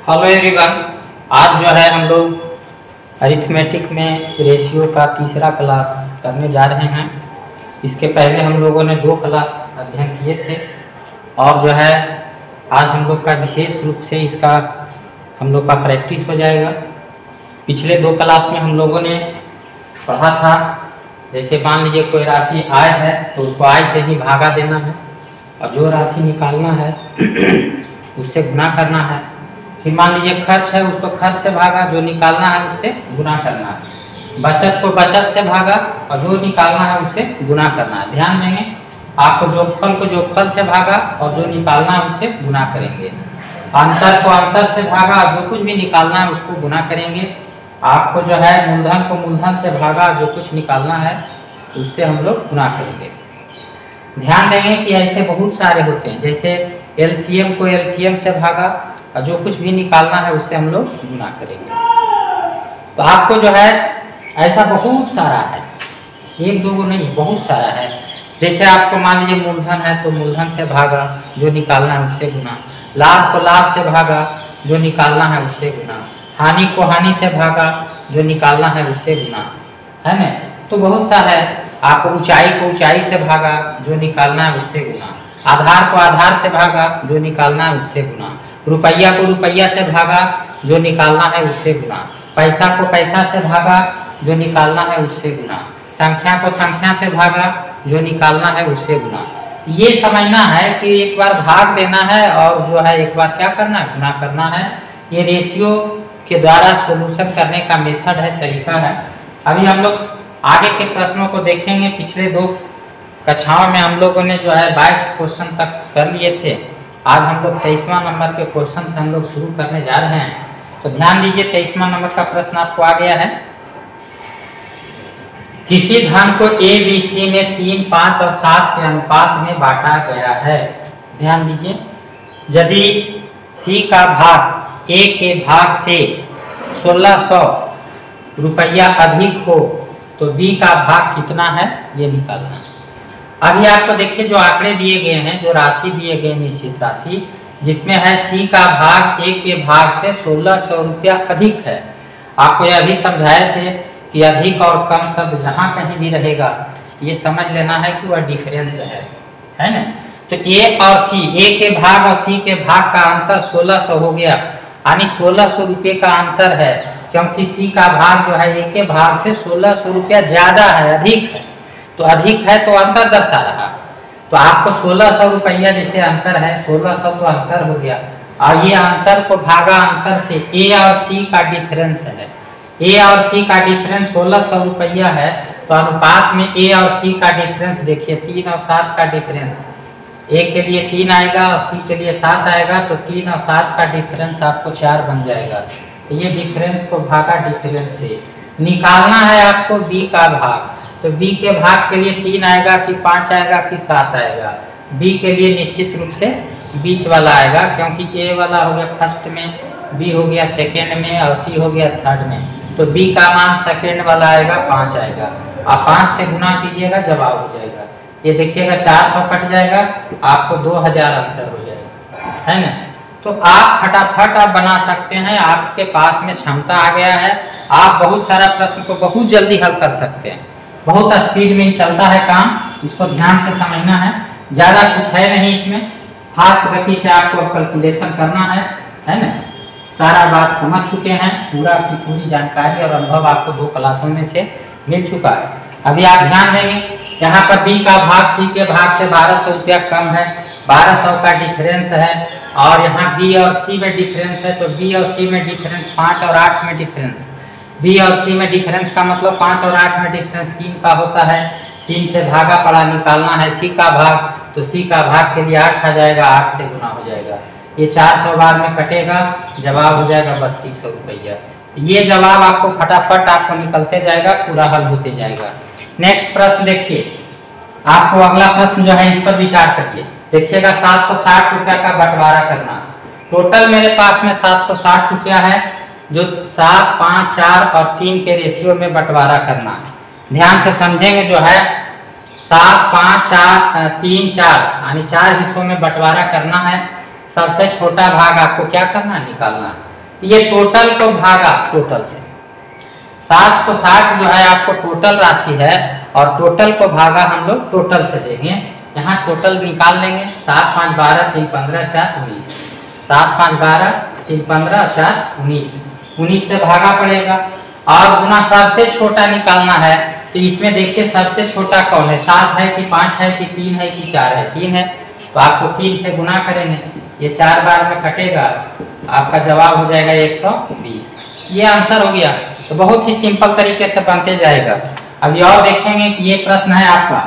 Hello everyone. आज जो है हम लोग अरिथमेटिक में रेशियो का तीसरा क्लास करने जा रहे हैं। इसके पहले हम लोगों ने 2 क्लास अध्ययन किए थे और जो है आज हम लोग का विशेष रूप से इसका हम लोग का प्रैक्टिस हो जाएगा। पिछले 2 क्लास में हम लोगों ने पढ़ा था, जैसे मान लीजिए कोई राशि आय है तो उसको आय से ही भागा देना है और जो राशि निकालना है उससे गुना करना है। फिर मान लीजिए खर्च है, उसको खर्च से भागा, जो निकालना है उससे गुना करना है। बचत को बचत से भागा और जो निकालना है उससे गुना करना है। ध्यान देंगे, आपको जोगफल को जोगफल से भागा और जो निकालना है उससे गुना करेंगे। अंतर को अंतर से भागा और जो कुछ भी निकालना है उसको गुना करेंगे। आपको जो है मूलधन को मूलधन से भागा, जो कुछ निकालना है उससे हम लोग गुना करेंगे। ध्यान देंगे कि ऐसे बहुत सारे होते हैं, जैसे एलसीएम को एलसीएम से भागा और जो कुछ भी निकालना है उससे हम लोग गुना करेंगे। तो आपको जो है ऐसा बहुत सारा है, 1-2 को नहीं, बहुत सारा है। जैसे आपको मान लीजिए मूलधन है तो मूलधन से भागा, जो निकालना है उससे गुना। लाभ को लाभ से भागा, जो निकालना है उससे गुना। हानि को हानि से भागा, जो निकालना है उससे गुना, है ना। तो बहुत सा है। आपको ऊंचाई को ऊंचाई से भागा, जो निकालना है उससे गुना। आधार को आधार से भागा, जो निकालना है उससे गुना। रुपया को रुपया से भागा, जो निकालना है उससे गुना। पैसा को पैसा से भागा, जो निकालना है उससे गुना। संख्या को संख्या से भागा, जो निकालना है उससे गुना। ये समझना है कि एक बार भाग देना है और जो है एक बार क्या करना है, गुना करना है। ये रेशियो के द्वारा सॉल्यूशन करने का मेथड है, तरीका है। अभी हम लोग आगे के प्रश्नों को देखेंगे। पिछले 2 कक्षाओं में हम लोगों ने जो है 22 क्वेश्चन तक कर लिए थे। आज हम लोग 23वां नंबर के क्वेश्चन से हम लोग शुरू करने जा रहे हैं। तो ध्यान दीजिए, 23वां नंबर का प्रश्न आपको आ गया है। किसी धन को ए बी सी में 3, 5 और 7 के अनुपात में बांटा गया है। ध्यान दीजिए, यदि सी का भाग ए के भाग से 1600 रुपया अधिक हो तो बी का भाग कितना है, ये निकालना है। अभी आपको देखिए जो आंकड़े दिए गए हैं, जो राशि दिए गए निश्चित राशि, जिसमें है सी का भाग ए के भाग से 1600 रुपया अधिक है। आपको यह भी समझाए थे कि अधिक और कम शब्द जहाँ कहीं भी रहेगा ये समझ लेना है कि वह डिफरेंस है ना। तो ए और सी, ए के भाग और सी के भाग का अंतर 1600 हो गया, यानी 1600 रुपये का अंतर है, क्योंकि सी का भाग जो है ए के भाग से 1600 रुपया ज्यादा है, अधिक है। तो अधिक है तो अंतर दर्शा रहा। तो आपको 1600 रुपया जैसे अंतर है, 1600 तो अंतर हो गया और ये अंतर को भागा अंतर से, ए और सी का डिफरेंस है। ए और सी का डिफरेंस 1600 रुपया है, तो अनुपात में ए और सी का डिफरेंस देखिए, 3 और 7 का डिफरेंस। ए के लिए 3 आएगा और सी के लिए 7 आएगा, तो 3 और 7 का डिफरेंस आपको 4 बन जाएगा। तो ये डिफरेंस को भागा डिफरेंस से। निकालना है आपको बी का भाग, तो बी के भाग के लिए 3 आएगा कि 5 आएगा कि 7 आएगा। बी के लिए निश्चित रूप से बीच वाला आएगा, क्योंकि ए वाला हो गया फर्स्ट में, बी हो गया सेकेंड में और सी हो गया थर्ड में। तो बी का मान सेकेंड वाला आएगा, 5 आएगा। आप 5 से गुना कीजिएगा, जवाब हो जाएगा। ये देखिएगा 400 कट जाएगा, आपको 2000 आंसर हो जाएगा, है ना। तो आप फटाफट आप बना सकते हैं, आपके पास में क्षमता आ गया है। आप बहुत सारा प्रश्न को बहुत जल्दी हल कर सकते हैं। बहुत स्पीड में चलता है काम, इसको ध्यान से समझना है। ज़्यादा कुछ है नहीं इसमें, फास्ट गति से आपको कैलकुलेशन करना है ना। सारा बात समझ चुके हैं, पूरा की पूरी जानकारी और अनुभव आपको 2 क्लासों में से मिल चुका है। अभी आप ध्यान देंगे, यहाँ पर बी का भाग सी के भाग से 1200 रुपया कम है, 1200 का डिफरेंस है। और यहाँ बी और सी में डिफरेंस है, तो बी और सी में डिफरेंस 5 और 8 में डिफरेंस। बी और सी में डिफरेंस का मतलब 5 और 8 में डिफरेंस 3 का होता है। 3 से भागा पड़ा, निकालना है सी का भाग, तो सी का भाग के लिए 8 आ जाएगा, 8 से गुना हो जाएगा। ये 400 बार में कटेगा, जवाब हो जाएगा 3200 रुपया। ये जवाब आपको फटाफट आपको निकलते जाएगा, पूरा हल होते जाएगा। नेक्स्ट प्रश्न देखिए, आपको अगला प्रश्न जो है इस पर विचार करिए। देखिएगा 760 रुपया का बंटवारा करना। टोटल मेरे पास में 760 रुपया है, जो 7, 5, 4 और 3 के रेशियो में बंटवारा करना है। ध्यान से समझेंगे, जो है 7, 5, 4, 3, 4 यानी 4 हिस्सों में बंटवारा करना है। सबसे छोटा भाग आपको क्या करना है, निकालना है। तो ये टोटल को भागा टोटल से, 760 जो है आपको टोटल राशि है और टोटल को भागा हम लोग टोटल से देंगे। यहाँ टोटल निकाल लेंगे, 7 5 12 3 15 4 19, 7 5 12 3 15 4 19, 19 से भागा पड़ेगा और गुना सबसे छोटा निकालना है। तो इसमें देखिए सबसे छोटा कौन है, 7 है कि 5 है कि 3 है कि 4 है, 3 है तो आपको 3 से गुना करेंगे, ये 4 बार में कटेगा, आपका जवाब हो जाएगा 120। ये आंसर हो गया। तो बहुत ही सिंपल तरीके से बनते जाएगा। अभी और देखेंगे कि ये प्रश्न है आपका,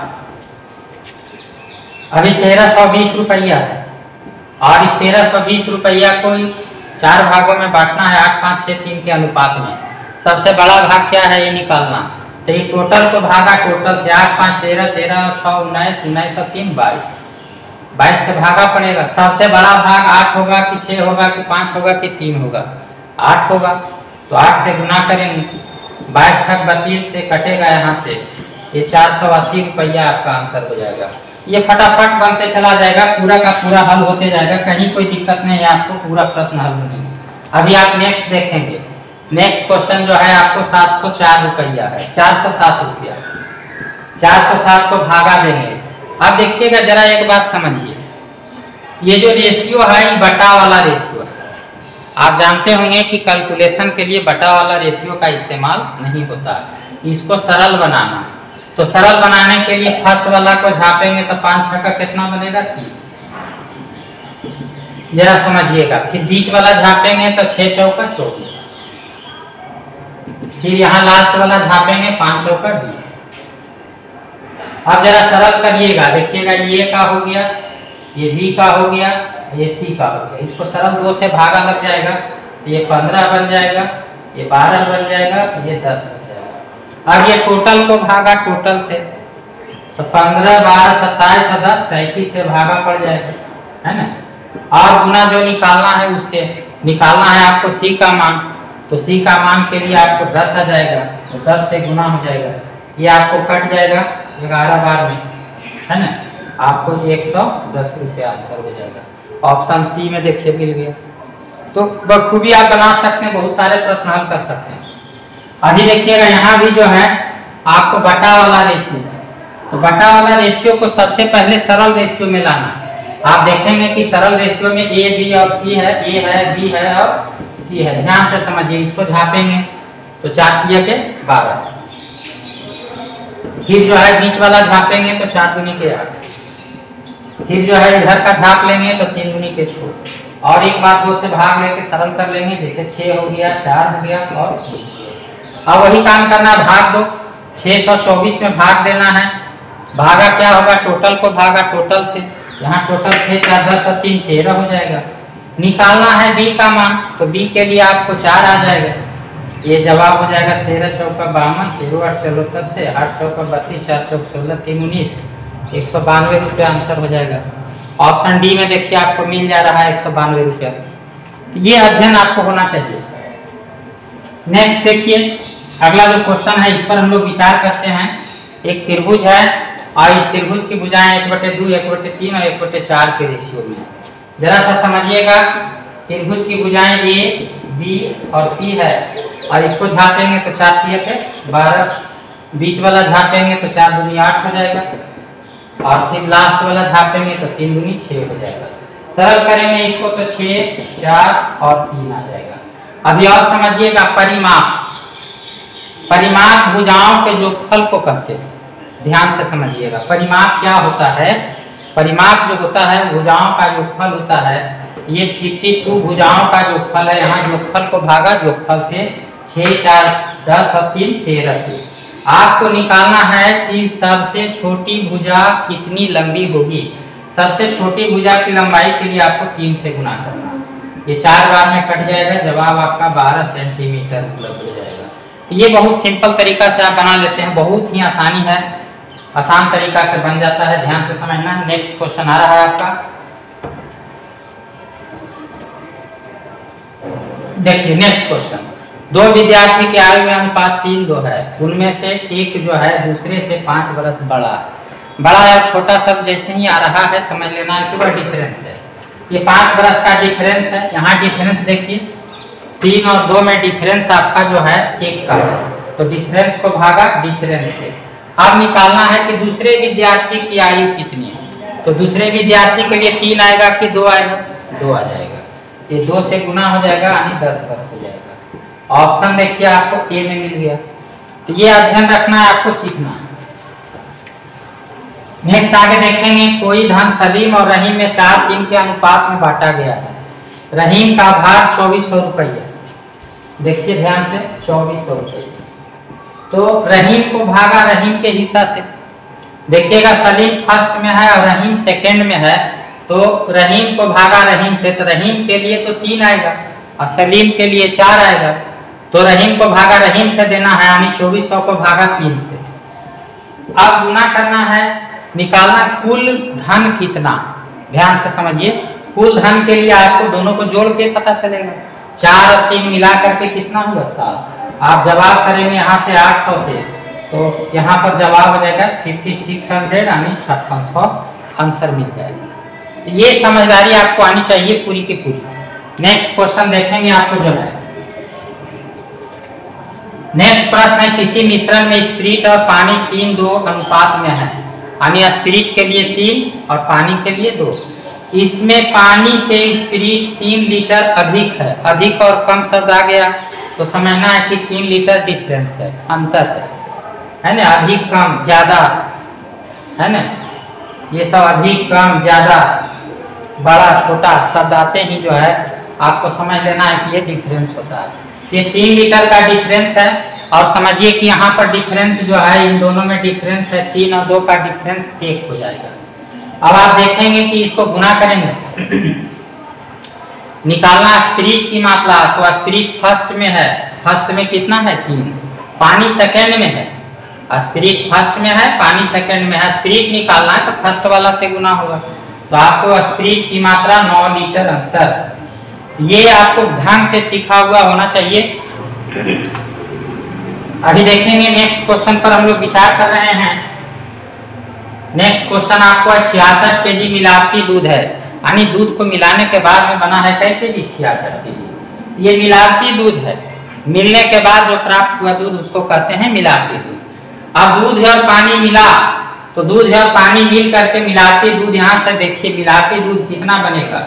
अभी 1320 रुपया है और इस 1320 रुपया को 4 भागों में बांटना है 8 5 6 3 के अनुपात में। सबसे बड़ा भाग क्या है ये निकालना, तो ये टोटल को भागा टोटल से, 8 5 13 13 और 6 19 19 और 3 22, 22 से भागा पड़ेगा। सबसे बड़ा भाग 8 होगा कि 6 होगा कि 5 होगा कि 3 होगा, 8 होगा तो 8 से गुना करेंगे, 22 छक 32 से कटेगा यहाँ से, ये 480 रुपया आपका आंसर हो जाएगा। ये फटाफट बनते चला जाएगा, पूरा का पूरा हल होते जाएगा, कहीं कोई दिक्कत नहीं है आपको पूरा प्रश्न हल होने में। अभी आप नेक्स्ट देखेंगे, नेक्स्ट क्वेश्चन जो है आपको 704 रुपया है, 407 रुपया, 407 को भागा देंगे। अब देखिएगा जरा एक बात समझिए, ये जो रेशियो है ये बटा वाला रेशियो है। आप जानते होंगे कि कैलकुलेशन के लिए बटा वाला रेशियो का इस्तेमाल नहीं होता, इसको सरल बनाना। तो सरल बनाने के लिए फर्स्ट वाला को झापेंगे तो 5 छक्का कितना बनेगा 30, जरा समझिएगा। फिर बीच वाला झापेंगे तो 6 चौका 24, फिर यहाँ लास्ट वाला झापेंगे 5 चौका 20। अब जरा सरल करिएगा, देखिएगा ये का हो गया, ये बी का हो गया, ये सी का हो गया, इसको सरल 2 से भागा लग जाएगा, ये 15 बन जाएगा, ये 12 बन जाएगा, ये 10 बन जाएगा। अब ये टोटल को भागा टोटल से, तो 15 12 27 और 10 37 से भागा पड़ जाएगा, है ना। और गुना जो निकालना है उससे निकालना है आपको सी का मान, तो सी का मान के लिए आपको 10 आ जाएगा, तो 10 से गुना हो जाएगा, ये आपको कट जाएगा 11 बार में, है ना। आपको 110 रुपया आंसर हो जाएगा। ऑप्शन सी में देखिए मिल गया। तो बखूबी आप बना सकते हैं, बहुत सारे प्रश्न हल कर सकते हैं। अभी देखिएगा यहाँ भी जो है आपको बटा वाला रेशियो, तो बटा वाला रेशियो को सबसे पहले सरल रेशियो में लाना। आप देखेंगे कि सरल रेशियो में ए बी और सी है, ए है बी है और सी है, ध्यान से समझिए। इसको झापेंगे तो 4 तिया के 12, फिर जो है बीच वाला झापेंगे तो 4 दूनी के 8, फिर जो है इधर का झाप लेंगे तो 3 दूनी के 6, और एक बार 2 से भाग लेके सरल कर लेंगे, जैसे 6 हो गया 4 हो गया और 3। अब वही काम करना, भाग दो, 624 में भाग देना है, भागा क्या होगा टोटल को भागा टोटल से, यहाँ टोटल 6 4 10 और 3 13 हो जाएगा। निकालना है बी का मान, तो बी के लिए आपको 4 आ जाएगा, ये जवाब हो जाएगा 13 चौका 52, 13 8 74 से 8 चौका 32, 4 चौक 16 3 19, 192 रुपया आंसर हो जाएगा। ऑप्शन डी में देखिए आपको मिल जा रहा है 192 रुपया। तो ये अध्ययन आपको होना चाहिए। नेक्स्ट देखिए, अगला जो क्वेश्चन है इस पर हम लोग विचार करते हैं। एक त्रिभुज है और इस त्रिभुज की भुजाएं 1/2, 1/3 और 1/4 के रेशियो में। जरा सा समझिएगा, त्रिभुज की भुजाएं ए बी और सी है और इसको झापेंगे तो 4 तिया के 12, बीच वाला झापेंगे तो 4 दूनी 8 हो जाएगा, और फिर लास्ट वाला झापेंगे तो 3 दूनी 6 हो जाएगा। सरल करेंगे इसको तो 6 4 और 3 आ जाएगा। अभी और समझिएगा, परिमाप, परिमाप भुजाओं के जोगफल को कहते हैं, ध्यान से समझिएगा। परिमाप क्या होता है, परिमाप जो होता है भुजाओं का जोगफल होता है। ये 52 भुजाओं का जोगफल है, यहाँ जोगफल को भागा जोगफल से, 6 4 10 और 3 13 से। आपको निकालना है कि सबसे छोटी भुजा कितनी लंबी होगी। सबसे छोटी भुजा की लंबाई के लिए आपको 3 से गुना करना, ये 4 बार में कट जाएगा, जवाब आपका 12 सेंटीमीटर उपलब्ध हो जाएगा। ये बहुत सिंपल तरीका से आप बना लेते हैं, बहुत ही आसानी है, आसान तरीका से बन जाता है, ध्यान से समझना। नेक्स्ट क्वेश्चन आ रहा है आपका, देखिए नेक्स्ट क्वेश्चन। 2 विद्यार्थी के आयु में अनुपात 3:2 है, उनमें से एक जो है दूसरे से 5 वर्ष बड़ा है। बड़ा या छोटा सब जैसे ही आ रहा है समझ लेना है कि वह डिफरेंस है। ये 5 वर्ष का डिफरेंस है। यहाँ डिफरेंस देखिए, 3 और 2 में डिफरेंस आपका जो है 1 का है, तो डिफरेंस को भागा डिफरेंस से। अब निकालना है कि दूसरे विद्यार्थी की आयु कितनी है, तो दूसरे विद्यार्थी के लिए 3 आएगा कि 2 आएगा, 2 आ जाएगा, ये 2 से गुना हो जाएगा यानी 10 वर्ष हो जाएगा। ऑप्शन देखिए आपको ए में मिल गया, तो ये अध्ययन रखना है, आपको सीखना है। नेक्स्ट आगे देखेंगे, कोई धन सलीम और रहीम में 4:3 के अनुपात में बांटा गया है। रहीम का भाग 2400 रुपये, देखिए ध्यान से 2400 रुपये, तो रहीम को भागा रहीम के हिस्सा से। देखिएगा सलीम फर्स्ट में है और रहीम सेकंड में है, तो रहीम को भागा रहीम से, तो रहीम के लिए तो 3 आएगा और सलीम के लिए 4 आएगा, तो रहीम को भागा रहीम से देना है यानी 2400 को भागा 3 से। अब गुना करना है, निकालना कुल धन कितना, ध्यान से समझिए। कुल धन के लिए आपको दोनों को जोड़ के पता चलेगा, 4 और 3 मिला करके कितना होगा 7। आप जवाब करेंगे यहाँ से 800 से, तो यहाँ पर जवाब हो जाएगा 5600 यानी 5600 आंसर मिल जाएगा। तो ये समझदारी आपको आनी चाहिए पूरी की पूरी। नेक्स्ट क्वेश्चन देखेंगे आपको जो है, नेक्स्ट प्रश्न है, किसी मिश्रण में स्पिरिट और पानी 3:2 अनुपात में है, यानी स्पिरिट के लिए 3 और पानी के लिए 2। इसमें पानी से स्पिरिट 3 लीटर अधिक है, अधिक और कम शब्द आ गया तो समझना है कि 3 लीटर डिफरेंस है, अंतर है ना, अधिक कम ज्यादा है ना, ये सब अधिक कम ज्यादा बड़ा छोटा शब्द आते ही जो है आपको समझ लेना है कि ये डिफरेंस होता है। ये 3 लीटर का डिफरेंस है, और समझिए कि यहाँ पर डिफरेंस जो है इन दोनों में डिफरेंस है 3 और 2 का डिफरेंस 1 हो जाएगा। अब आप देखेंगे कि इसको गुना करेंगे, निकालना स्पिरिट की मात्रा, तो स्पिरिट फर्स्ट में है, फर्स्ट में कितना है 3, पानी सेकंड में है, स्पिरिट फर्स्ट में है पानी सेकंड में है, स्पिरिट निकालना है तो फर्स्ट वाला से गुना होगा, तो आपको स्पिरिट की मात्रा 9 लीटर आंसर। ये आपको ढंग से सीखा हुआ होना चाहिए। अभी देखेंगे नेक्स्ट क्वेश्चन पर हम लोग विचार कर रहे हैं। नेक्स्ट क्वेश्चन आपको 66 केजी मिलावटी दूध है, यानी दूध को मिलाने के बाद में बना है कई केजी, 66 केजी। ये मिलावटी दूध है, मिलने के बाद जो प्राप्त हुआ दूध उसको कहते हैं मिलावटी दूध। अब दूध है और पानी मिला, तो दूध है और पानी मिल करके मिलावटी दूध, यहाँ से देखिए मिलावटी दूध कितना बनेगा,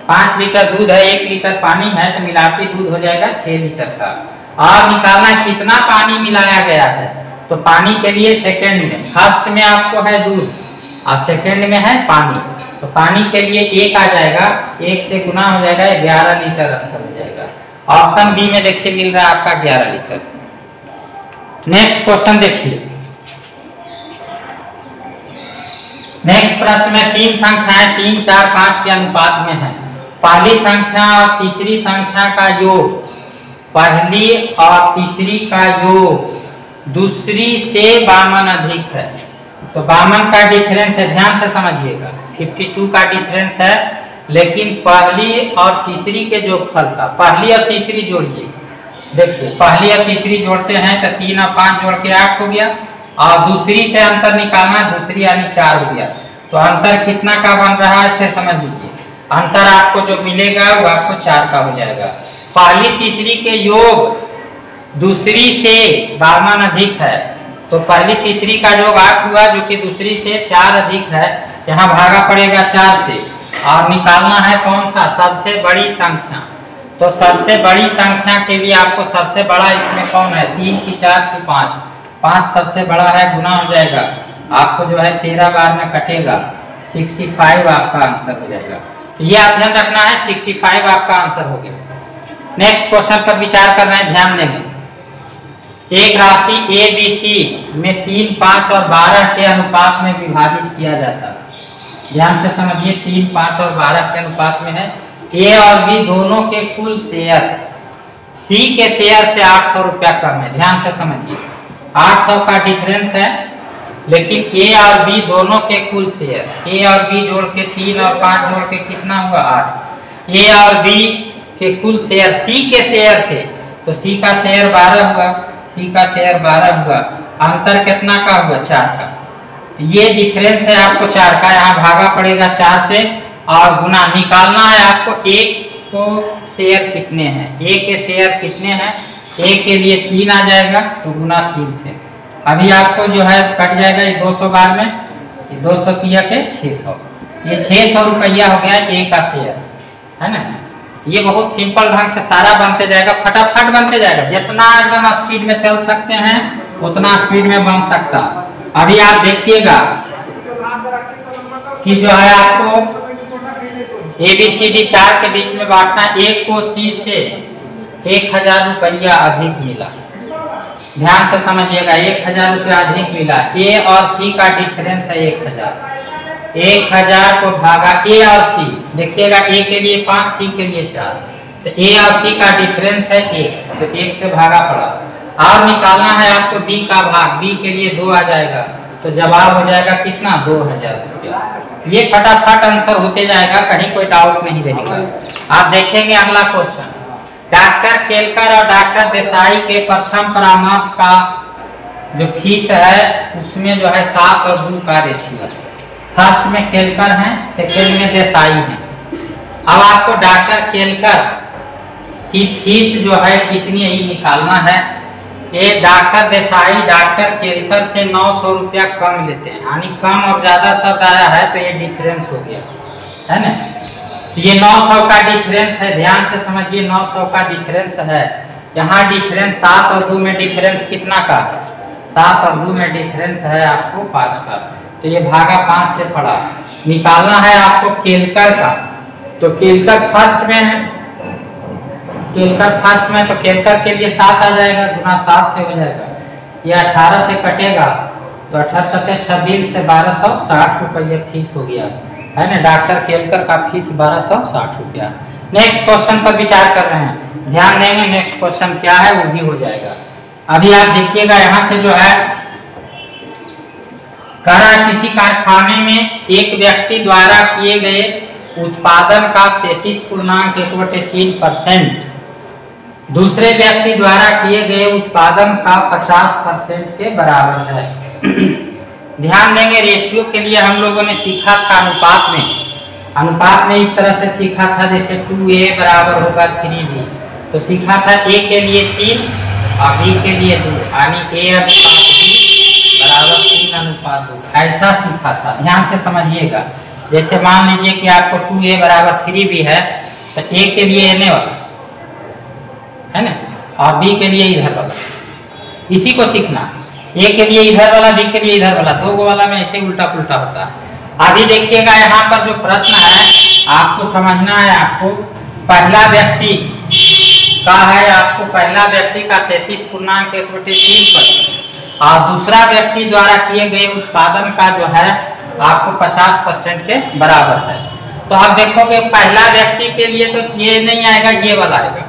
5 लीटर दूध है, 1 लीटर पानी है, तो मिलावटी दूध हो जाएगा 6 लीटर का। और निकालना कितना पानी मिलाया गया है, तो पानी के लिए सेकंड में, फर्स्ट में आपको है दूध और सेकंड में है पानी, तो पानी के लिए 1 आ जाएगा, 1 से गुना हो जाएगा 11 लीटर आंसर हो जाएगा। ऑप्शन बी में देखिए मिल रहा है आपका 11 लीटर। नेक्स्ट क्वेश्चन देखिए, नेक्स्ट प्रश्न में 3 संख्याएं 3, 4, 5 के अनुपात में है। पहली संख्या और तीसरी संख्या का योग, पहली और तीसरी का योग दूसरी से 52 अधिक है, तो 52 का डिफरेंस है, ध्यान से समझिएगा, 52 का डिफरेंस है, लेकिन पहली और तीसरी के जोगफल का, पहली और तीसरी जोड़िए, देखिए पहली और तीसरी जोड़ते हैं तो 3 और 5 जोड़ के 8 हो गया, और दूसरी से अंतर निकालना, दूसरी यानी 4 हो गया, तो अंतर कितना का बन रहा है इसे समझ लीजिए। अंतर आपको जो मिलेगा वो आपको 4 का हो जाएगा। पहली तीसरी के योग दूसरी से 52 अधिक है, तो पहली तीसरी का योग 8 हुआ, जो कि दूसरी से 4 अधिक है, यहाँ भागा पड़ेगा 4 से, और निकालना है कौन सा, सबसे बड़ी संख्या। तो सबसे बड़ी संख्या के लिए आपको सबसे बड़ा इसमें कौन है, 3 की 4 की 5, 5 सबसे बड़ा है, गुना हो जाएगा, आपको जो है 13 बार में कटेगा, 65 आपका आंसर हो जाएगा। तो ये आप ध्यान रखना है, 65 आपका आंसर हो गया। नेक्स्ट क्वेश्चन पर विचार कर रहे हैं, ध्यान देंगे। एक राशि ए बी सी में 3, 5 और 12 के अनुपात में विभाजित किया जाता है। ध्यान से समझिए, 3, 5 और 12 के अनुपात में है। ए और बी दोनों के कुल शेयर, सी के शेयर से 800 रुपया कम है, ध्यान से समझिए, 800 का डिफरेंस है, लेकिन ए और बी दोनों के कुल शेयर, ए और बी जोड़ के 3 और 5 जोड़ के कितना हुआ 8, ए और बी के कुल शेयर सी के शेयर से, तो सी का शेयर 12 हुआ, सी का शेयर 12 हुआ, अंतर कितना का हुआ 4 का, तो ये डिफरेंस है आपको 4 का, यहाँ भागा पड़ेगा 4 से, और गुना निकालना है आपको, 1 को शेयर कितने हैं, ए के शेयर कितने हैं, ए के लिए 3 आ जाएगा तो गुना 3 से। अभी आपको जो है कट जाएगा ये 200 बार में, ये 200 किया के 600, ये 600 रुपया हो गया ए का शेयर, है ना। ये बहुत सिंपल ढंग से सारा बनते जाएगा, फटाफट बनते जाएगा, जितना एकदम स्पीड में चल सकते हैं उतना स्पीड में बन सकता। अभी आप देखिएगा कि जो है आपको ABCD 4 के बीच में बांटना, एक को C से 1000 रुपया अधिक मिला, ध्यान से समझिएगा, 1000 रुपया अधिक मिला। A और C का डिफरेंस है 1000, 1000 को भागा A और C, देखिएगा A के लिए 5, C के लिए 4, तो A और C का डिफरेंस है 1, तो 1 से भागा पड़ा। और निकालना है आपको B का भाग, B के लिए 2 आ जाएगा, तो जवाब हो जाएगा कितना, 2000 रुपया। ये फटाफट आंसर होते जाएगा, कहीं कोई डाउट नहीं रहेगा। आप देखेंगे अगला क्वेश्चन, डॉक्टर केलकर और डॉक्टर देसाई के प्रथम परामर्श का जो फीस है उसमें जो है 7 और 2 का रेशियो है। फर्स्ट में केलकर है, सेकेंड में देसाई है। अब आपको डॉक्टर केलकर की फीस जो है कितनी है निकालना है। ये डॉक्टर देसाई डॉक्टर केलकर से 900 रुपया कम लेते हैं, यानी कम और ज्यादा शब्द आया है तो ये डिफरेंस हो गया, है ना। ये 900 का डिफरेंस है, ध्यान से समझिए, 900 का डिफरेंस है। यहाँ डिफरेंस 7 और 2 में डिफरेंस कितना का है, 7 और 2 में डिफरेंस है आपको 5 का, तो ये भागा 5 से पड़ा। निकालना है आपको केलकर का, तो केलकर फर्स्ट में है, केलकर फर्स्ट में, तो केलकर के लिए 7 आ जाएगा, गुना 7 से हो जाएगा। ये 18 से कटेगा तो 18 × 26 से 1260 रुपया फीस हो गया, है ना। डॉक्टर केलकर का फीस 1260 रुपया। नेक्स्ट क्वेश्चन पर विचार कर रहे हैं, ध्यान देंगे नेक्स्ट क्वेश्चन क्या है वो भी हो जाएगा। अभी आप देखिएगा यहाँ से जो है कह रहा है किसी कारखाने में एक व्यक्ति द्वारा किए गए उत्पादन का 33.1% दूसरे व्यक्ति द्वारा किए गए उत्पादन का 50% के बराबर है। ध्यान देंगे, रेशियो के लिए हम लोगों ने सीखा था अनुपात में इस तरह से सीखा था, जैसे 2A बराबर होगा 3B, तो सीखा था A के लिए 3 और B के लिए 2, यानी A अनुपात B बराबर 3:2, ऐसा सीखा था। ध्यान से समझिएगा, जैसे मान लीजिए कि आपको 2A बराबर 3B है, तो A के लिए N वाला, है ना, और B के लिए इधर वाला, इसी को सीखना। A के लिए इधर वाला, B के लिए इधर वाला, 2 वाला में ऐसे उल्टा पुल्टा होता है। अभी देखिएगा यहाँ पर जो प्रश्न है आपको समझना है, आपको पहला व्यक्ति का है, आपको पहला व्यक्ति का 33.1/3% और दूसरा व्यक्ति द्वारा किए गए उत्पादन का जो है आपको 50% के बराबर है। तो आप देखोगे पहला व्यक्ति के लिए तो ये नहीं आएगा, ये वाला आएगा,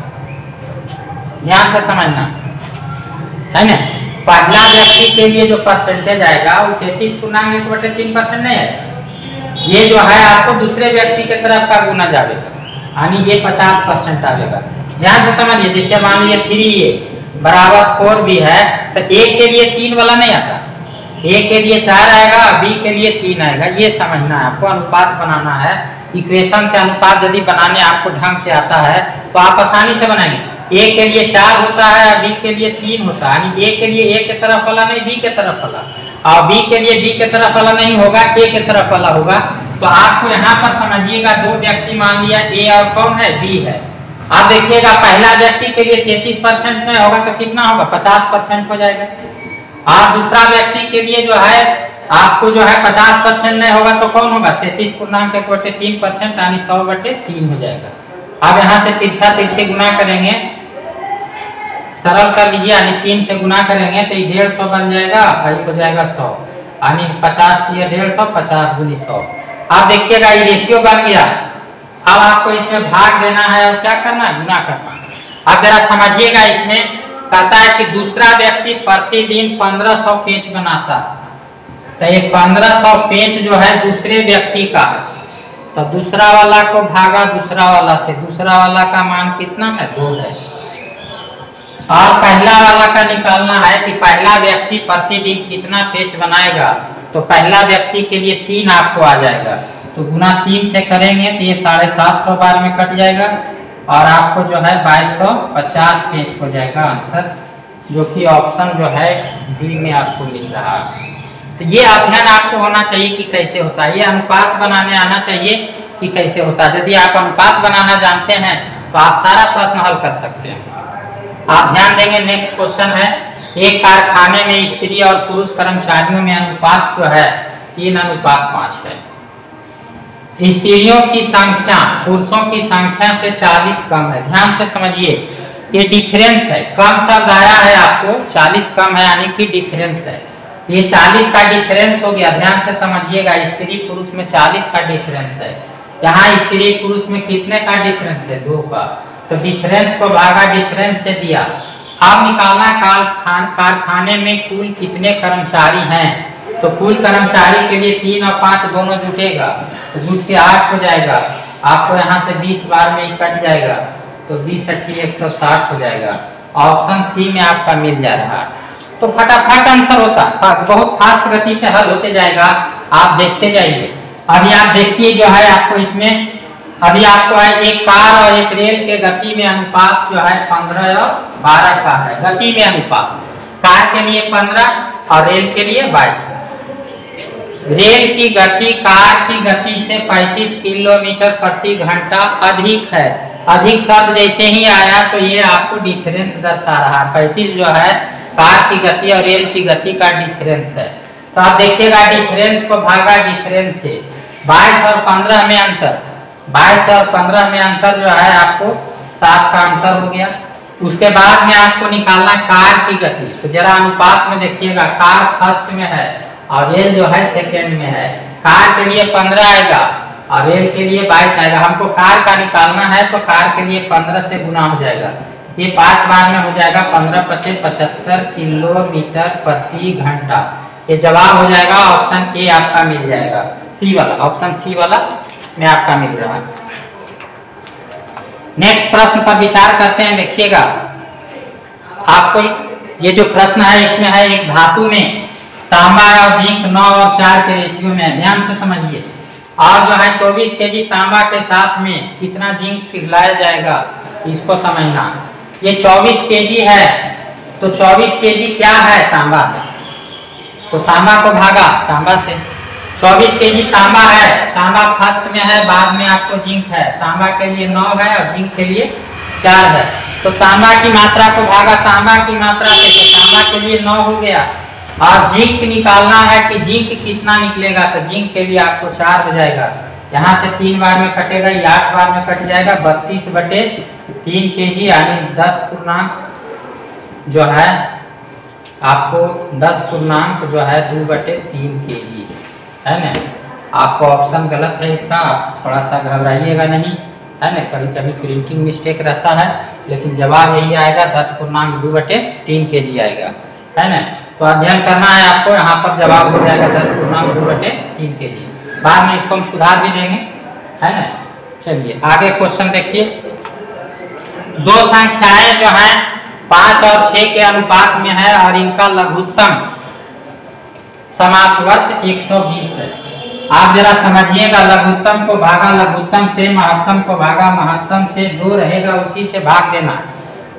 ध्यान से समझना, है ना। पहला व्यक्ति के लिए जो परसेंटेज आएगा वो 33.1/3% नहीं आएगा, ये जो है आपको दूसरे व्यक्ति के तरफ का गुना जाएगा, यानी ये 50% आएगा। ध्यान से समझिए, जैसे मान लीजिए 3A बराबर 4B है, तो A के लिए 3 वाला नहीं आता, A के लिए 4 आएगा, B के लिए 3 आएगा। ये समझना है आपको, अनुपात बनाना है। इक्वेशन से अनुपात यदि बनाने आपको ढंग से आता है तो आप आसानी से बनाएंगे। A के लिए 4 होता है, B के लिए 3 होता है, यानी A के लिए A के तरफ वाला नहीं, B के तरफ वाला, और B के लिए B के तरफ वाला नहीं होगा, A के तरफ वाला होगा। तो आपको यहाँ पर समझिएगा, 2 व्यक्ति मान लिया, A और कौन है, B है। आप देखिएगा पहला व्यक्ति के लिए 33% में होगा तो कितना होगा, 50% हो जाएगा। और दूसरा व्यक्ति के लिए जो है आपको जो है 50% नहीं होगा तो कौन होगा, 33.1/3%, यानी 100/3 हो जाएगा। अब यहाँ से तिरछा तिरछे गुना करेंगे, सरल कर लीजिए, यानी 3 से गुना करेंगे तो 150 बन जाएगा, ये हो जाएगा 100, यानी 50 किया 150, 50 × 100। आप देखिएगा ये रेशियो बन गया। अब आपको इसमें भाग देना है और क्या करना है, गुना करना। अब जरा समझिएगा, इसमें कहता है कि दूसरा व्यक्ति प्रतिदिन 1500 पेज बनाता, तो ये 1500 पेज जो है दूसरे व्यक्ति का, तो दूसरा वाला को भागा दूसरा वाला से, दूसरा वाला का मान कितना है, 2 है। और पहला वाला का निकालना है कि पहला व्यक्ति प्रतिदिन कितना पेज बनाएगा, तो पहला व्यक्ति के लिए 3 आपको आ जाएगा, तो गुना 3 से करेंगे तो ये 750 बार में कट जाएगा, और आपको जो है 2250 पेज हो जाएगा आंसर, जो कि ऑप्शन जो है डी में आपको मिल रहा है। तो ये अध्ययन आपको होना चाहिए कि कैसे होता है, ये अनुपात बनाने आना चाहिए कि कैसे होता है। यदि आप अनुपात बनाना जानते हैं तो आप सारा प्रश्न हल कर सकते हैं। आप ध्यान देंगे, नेक्स्ट क्वेश्चन है, एक कारखाने में स्त्री और पुरुष कर्मचारियों में अनुपात जो है 3:5 है। स्त्रियों की संख्या पुरुषों की संख्या से 40 कम है। ध्यान से समझिए, ये डिफरेंस है, कम शब्द आया है आपको, 40 कम है यानी कि डिफरेंस है। ये 40 का डिफरेंस हो गया, ध्यान से समझिएगा, स्त्री पुरुष में 40 का डिफरेंस है। यहाँ स्त्री पुरुष में कितने का डिफरेंस है? 2 का। तो डिफरेंस को भागा डिफरेंस से दिया। अब निकालना कारखाने में कुल कितने कर्मचारी हैं। तो कुल कर्मचारी के लिए 3 और 5 दोनों जुटेगा, तो जुट के 8 हो जाएगा। आपको यहाँ से 20 बार में ही कट जाएगा, तो 20 × 160 हो जाएगा। ऑप्शन सी में आपका मिल जा रहा है। तो फटाफट आंसर होता है, बहुत फास्ट गति से हल होते जाएगा, आप देखते जाइए। अभी आप देखिए जो है आपको इसमें, अभी आपको है एक कार और एक रेल के गति में अनुपात जो है 15 और 12 का है। गति में अनुपात कार के लिए 15 और रेल के लिए 22। रेल की गति कार की गति से 35 किलोमीटर प्रति घंटा अधिक है। अधिक शब्द जैसे ही आया तो ये आपको डिफरेंस दर्शा रहा है। 35 जो है कार की गति और रेल की गति का डिफरेंस है। तो आप देखिएगा डिफरेंस को भागा डिफरेंस से, 22 और 15 में अंतर, 22 और 15 में अंतर जो है आपको 7 का अंतर हो गया। उसके बाद में आपको निकालना कार की गति। तो जरा अनुपात में देखिएगा, कार फर्स्ट में है और रेल जो है सेकेंड में है। कार के लिए 15 आएगा और रेल के लिए 22 आएगा। हमको कार का निकालना है तो कार के लिए 15 से गुना हो जाएगा, ये 5 बार में हो जाएगा। 15 × 5 = 75 किलोमीटर प्रति घंटा। ये जवाब हो जाएगा ऑप्शन ए आपका मिल जाएगा, सी वाला, ऑप्शन सी वाला में आपका मिल रहा है। नेक्स्ट प्रश्न पर विचार करते हैं। देखिएगा, आपको ये जो प्रश्न है इसमें है एक धातु में तांबा और जिंक 9 और 4 के रेशियो में है। ध्यान से समझिए। और जो है 24 केजी तांबा के साथ में कितना जिंक पिघलाया जाएगा, इसको समझना। ये 24 केजी है, तो 24 केजी क्या है? तांबा है। तो तांबा को भागा तांबा से। 24 केजी तांबा है, तांबा फर्स्ट में है, बाद में आपको जिंक है। तांबा के लिए 9 है और जिंक के लिए 4 है। तो तांबा की मात्रा को भागा तांबा की मात्रा से, तो तांबा के लिए 9 हो गया। और जिंक निकालना है कि जिंक कितना निकलेगा, तो जिंक के लिए आपको 4 हो जाएगा। यहाँ से 3 बार में कटेगा, ये 8 बार में कट जाएगा। 32/3 केजी यानी 10 पूर्णांक जो है आपको 10 पूर्णांक जो है 2/3 केजी है ना। आपको ऑप्शन गलत है इसका, आप थोड़ा सा घबराइएगा नहीं, है ना। कभी कभी प्रिंटिंग मिस्टेक रहता है, लेकिन जवाब यही आएगा 10 पूर्णांक 2/3 केजी आएगा, है ना। तो अध्ययन करना है आपको, यहाँ पर जवाब हो जाएगा 10 पूर्णांक 2/3 केजी। बाद में इसको हम सुधार भी देंगे, है ना। चलिए आगे क्वेश्चन देखिए। दो संख्याएं जो हैं 5 और 6 के अनुपात में है और इनका लघुत्तम समापवर्त 120 है। आप जरा समझिएगा, लघुत्तम को भागा लघुत्तम से, महत्तम को भागा महत्तम से, जो रहेगा उसी से भाग देना।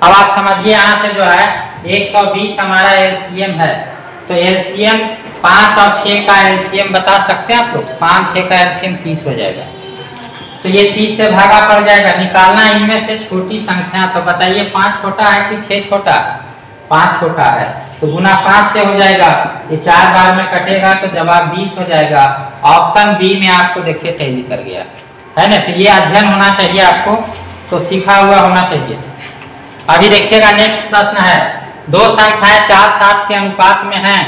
अब आप समझिए, यहाँ से जो है 120 हमारा एलसीएम है, तो एलसीएम 5 और 6 का एलसीएम बता सकते हैं आप लोग। 5 6 का एलसीएम 30 हो जाएगा, तो ये 30 से भागा पड़ जाएगा। निकालना इनमें से छोटी संख्या, तो बताइए 5 छोटा है कि 6 छोटा? 5 छोटा है, तो गुना 5 से हो जाएगा। ये 4 बार में कटेगा तो जवाब 20 हो जाएगा। ऑप्शन बी में आपको देखिए टैली कर गया, है ना। तो ये अध्ययन होना चाहिए आपको, तो सीखा हुआ होना चाहिए। अभी देखिएगा नेक्स्ट प्रश्न है, दो संख्याएं 4 7 के अनुपात में हैं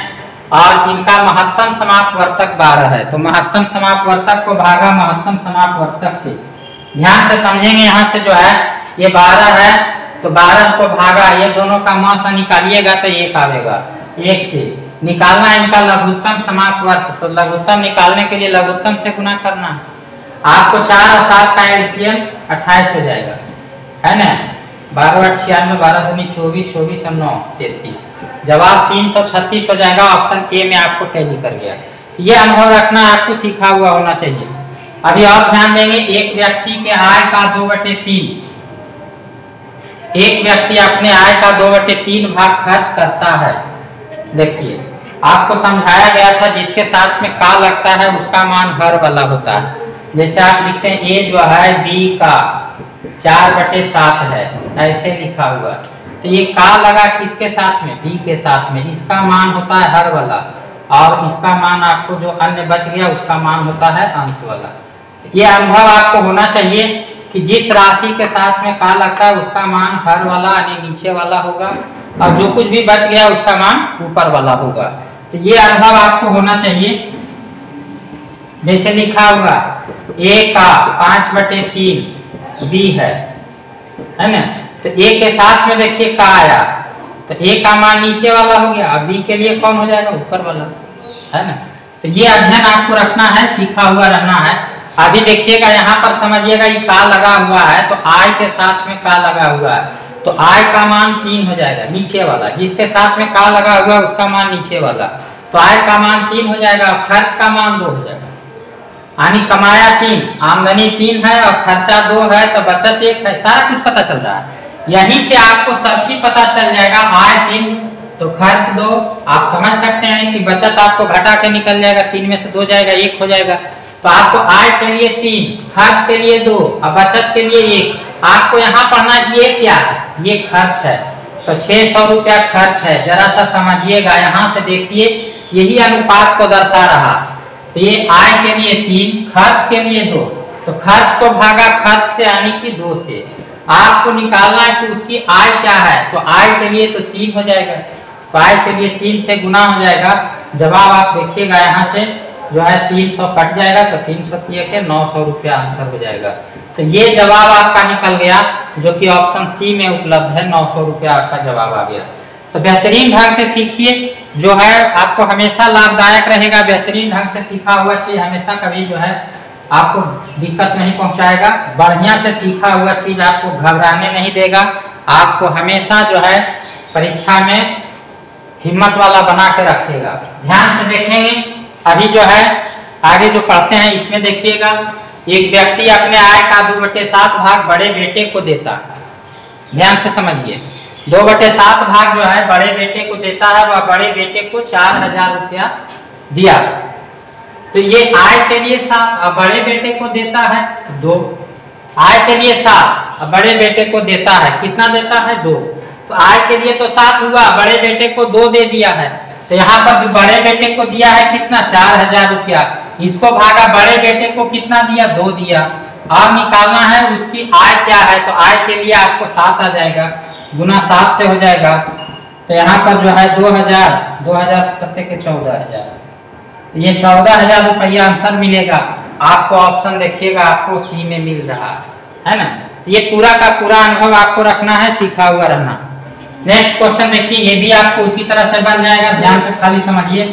और इनका महत्तम समापवर्तक 12 है। तो महत्तम समापवर्तक को भागा महत्तम समापवर्तक से। ध्यान से समझेंगे, यहाँ से जो है ये 12 है, तो 12 को भागा, ये दोनों का मान से निकालिएगा तो 1 आएगा। 1 से निकालना इनका लघुत्तम समापवर्त, तो लघुत्तम निकालने के लिए लघुत्तम से गुना करना। आपको 4 और 7 का एलसीएम 28 हो जाएगा, है ना। 12 8 96, 12 दूनी 24, 24 और 9 33, जवाब 336 हो जाएगा। ऑप्शन ए में आपको टैली कर गया। ये अनुभव रखना, आपको सीखा हुआ होना चाहिए। अभी और ध्यान देंगे, एक व्यक्ति के आय का 2/3 एक व्यक्ति अपने आय का 2/3 भाग खर्च करता है। देखिए आपको समझाया गया था जिसके साथ में का लगता है उसका मान हर वाला होता है। जैसे आप लिखते हैं ए जो है बी का 4/7 है, ऐसे लिखा हुआ। तो ये का लगा किसके साथ में, बी के साथ में, इसका मान होता है हर वाला, और इसका मान आपको जो अन्य बच गया उसका मान होता है अंश वाला। ये अनुभव आपको होना चाहिए कि जिस राशि के साथ में का लगता है उसका मान हर वाला यानी नीचे वाला होगा, और जो कुछ भी बच गया उसका मान ऊपर वाला होगा। तो ये अनुभव आपको होना चाहिए। जैसे लिखा हुआ ए का 5/3 बी है ना, तो ए के साथ में देखिए का आया, तो ए का मान नीचे वाला हो गया, अब बी के लिए कौन हो जाएगा, ऊपर वाला, है ना। तो ये अध्ययन आपको रखना है, सीखा हुआ रहना है। अभी देखिएगा यहाँ पर समझिएगा ये का लगा हुआ है, तो आय के साथ में का लगा हुआ है, तो आय का मान 3 हो जाएगा नीचे वाला, जिसके साथ में का लगा हुआ है उसका मान नीचे वाला, तो आय का मान 3 हो जाएगा, खर्च का मान 2 हो जाएगा। यानी कमाया 3, आमदनी 3 है और खर्चा 2 है, तो बचत 1 है। सारा कुछ पता चल रहा है, यहीं से आपको सब चीज पता चल जाएगा। आय 3 तो खर्च 2, आप समझ सकते हैं कि बचत आपको घटा के निकल जाएगा, 3 में से 2 जाएगा, 1 हो जाएगा। तो आपको आय के लिए 3, खर्च के लिए 2 और बचत के लिए 1। आपको यहाँ पढ़ना ये क्या है, ये खर्च है, तो 600 रुपया खर्च है। जरा सा समझिएगा, यहाँ से देखिए यही अनुपात को दर्शा रहा। तो ये आय के लिए 3, खर्च के लिए 2, तो खर्च को भागा खर्च से यानी कि 2 से। आपको निकालना है कि उसकी आय क्या है, तो आय के लिए तो 3 हो जाएगा, तो आय के लिए 3 से गुना हो जाएगा। जवाब आप देखिएगा यहाँ से जो है 300 कट जाएगा, तो 300 के 900 रुपया आंसर हो जाएगा। तो ये जवाब आपका निकल गया, जो कि ऑप्शन सी में उपलब्ध है, 900 रुपया आपका जवाब आ गया। तो बेहतरीन ढंग से सीखिए, जो है आपको हमेशा लाभदायक रहेगा। बेहतरीन ढंग से सीखा हुआ चीज हमेशा कभी जो है आपको दिक्कत नहीं पहुंचाएगा। बढ़िया से सीखा हुआ चीज आपको घबराने नहीं देगा, आपको हमेशा जो है परीक्षा में हिम्मत वाला बना के रखेगा। ध्यान से देखेंगे, अभी जो है आगे जो पढ़ते हैं इसमें देखिएगा, एक व्यक्ति अपने आय का 2/7 भाग बड़े बेटे को देता। ध्यान से समझिए, 2/7 भाग जो है बड़े बेटे को देता है, वह बड़े बेटे को 4000 रुपया दिया। तो ये आय के लिए 7 और बड़े बेटे को देता है 2। आय के लिए 7 और बड़े बेटे को देता है, कितना देता है 2। तो आय के लिए तो 7 हुआ, बड़े बेटे को 2 दे दिया है। तो यहाँ पर बड़े बेटे को दिया है कितना, 4000 रुपया। इसको भागा बड़े बेटे को कितना दिया, 2 दिया। अब निकालना है उसकी आय क्या है, तो आय के लिए आपको 7 आ जाएगा, गुना 7 से हो जाएगा। तो यहाँ पर जो है 2000, 7 के 14000, ये 14000 रुपया आंसर मिलेगा आपको। ऑप्शन देखिएगा आपको सी में मिल रहा है ना। ये पूरा का पूरा अनुभव आपको रखना है, सीखा हुआ रहना। नेक्स्ट क्वेश्चन देखिए, ये भी आपको उसी तरह से बन जाएगा, ध्यान से खाली समझिए।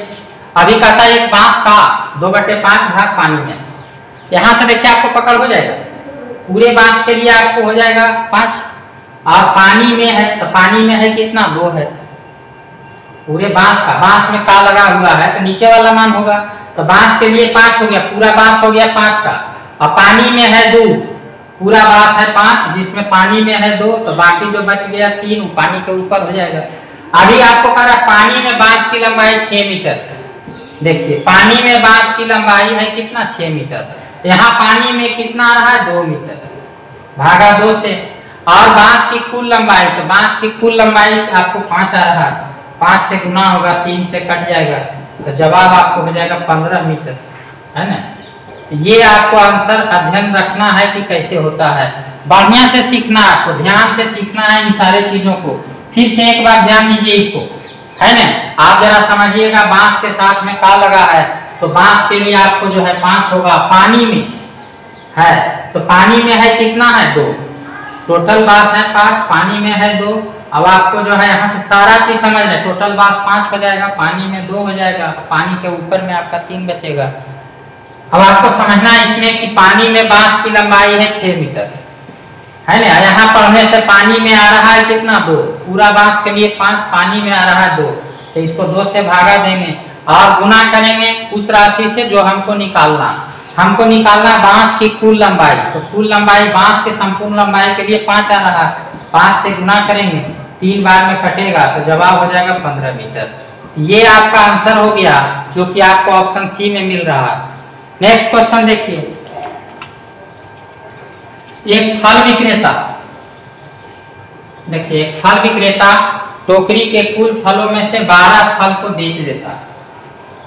अभी कहता है एक बांस का 2/5 भाग पानी में। यहाँ से देखिए आपको पकड़ हो जाएगा, पूरे बांस के लिए आपको हो जाएगा 5, और पानी में है तो पानी में है कितना, 2 है। पूरे बांस का, बांस में का लगा हुआ है तो नीचे वाला मान होगा, तो बांस के लिए 5 हो गया, पूरा बांस हो गया 5 का, और पानी में है 2, पूरा बांस है 5 जिसमें पानी में है 2, तो बाकी जो बच गया 3 पानी के ऊपर हो जाएगा। अभी आपको कह रहा है पानी में बांस की लंबाई 6 मीटर। देखिए पानी में बांस की लंबाई है कितना, 6 मीटर। यहाँ पानी में कितना आ रहा है, 2 मीटर, भागा 2 से। और बांस की कुल लंबाई, तो बांस की कुल लंबाई आपको 5 आ रहा है, 5 से गुना होगा, 3 से कट जाएगा, तो जवाब आपको हो जाएगा 15 मीटर, है ना। ये आपको आंसर अध्ययन रखना है कि कैसे होता है, बढ़िया से सीखना, आपको ध्यान से सीखना है इन सारे चीजों को। फिर से एक बार ध्यान दीजिए इसको, है ना। आप जरा समझिएगा, बांस के साथ में का लगा है, तो बांस के लिए आपको जो है 5 होगा, पानी में है तो पानी में है कितना है, 2। टोटल बांस है 5, पानी में है 2। अब आपको जो है यहाँ से सारा चीज समझ रहे, टोटल बांस 5 हो जाएगा, पानी में 2 हो जाएगा, पानी के ऊपर में आपका 3 बचेगा। अब आपको समझना है इसमें कि पानी में बांस की लंबाई है 6 मीटर, है ना। यहाँ पढ़ने से पानी में आ रहा है कितना, 2, पूरा बांस के लिए 5, पानी में आ रहा है 2, तो इसको 2 से भागा देंगे और गुना करेंगे उस राशि से जो हमको निकालना बांस की कुल लंबाई। तो कुल लंबाई बांस के संपूर्ण लंबाई के लिए 5 आ रहा है, 5 से गुना करेंगे, 3 बार में कटेगा तो जवाब हो जाएगा 15 मीटर। ये आपका आंसर हो गया जो कि आपको ऑप्शन सी में मिल रहा है। नेक्स्ट क्वेश्चन देखिए, एक फल विक्रेता, देखिए एक फल विक्रेता टोकरी के कुल फलों में से 12 फल को बेच देता।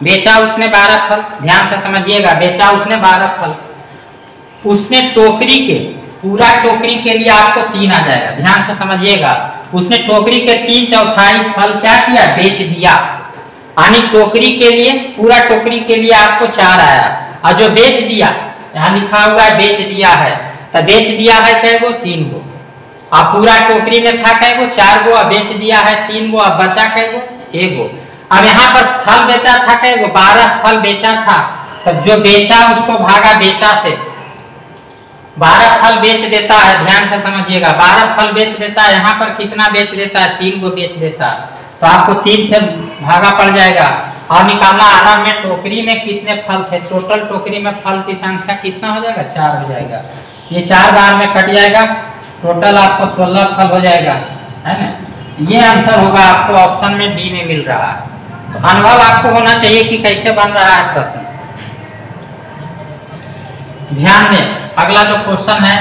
बेचा उसने 12 फल, ध्यान से समझिएगा, बेचा उसने 12 फल। उसने टोकरी के, पूरा टोकरी के लिए आपको 3 आ जाएगा, ध्यान से समझिएगा। उसने टोकरी के 3/4 फल क्या किया, बेच दिया। यानी टोकरी के लिए, पूरा टोकरी के लिए आपको 4 आया, और जो बेच दिया, यहाँ लिखा हुआ है बेच दिया है, तो बेच दिया है कै गो, 3 गो। अब पूरा टोकरी में था कै गो, 4 गो, अब बेच दिया है 3 गो, अब बचा कै गो, 1 गो। अब यहाँ पर फल बेचा था कै गो, 12 फल बेचा था, तब जो बेचा उसको भागा बेचा से, 12 फल बेच देता है, ध्यान से समझिएगा, 12 फल बेच देता है। यहाँ पर कितना बेच देता है, 3 गो बेच देता है, तो आपको 3 से भागा पड़ जाएगा। और निकालना आराम में टोकरी में कितने फल थे, टोटल टोकरी में फल की संख्या कितना हो जाएगा, 4 हो जाएगा। ये 4 बार में कट जाएगा, टोटल आपको 16 फल हो जाएगा, है ना। ये आंसर होगा आपको ऑप्शन में डी में मिल रहा है। तो अनुभव आपको होना चाहिए कि कैसे बन रहा है प्रश्न। ध्यान दें, अगला जो क्वेश्चन है,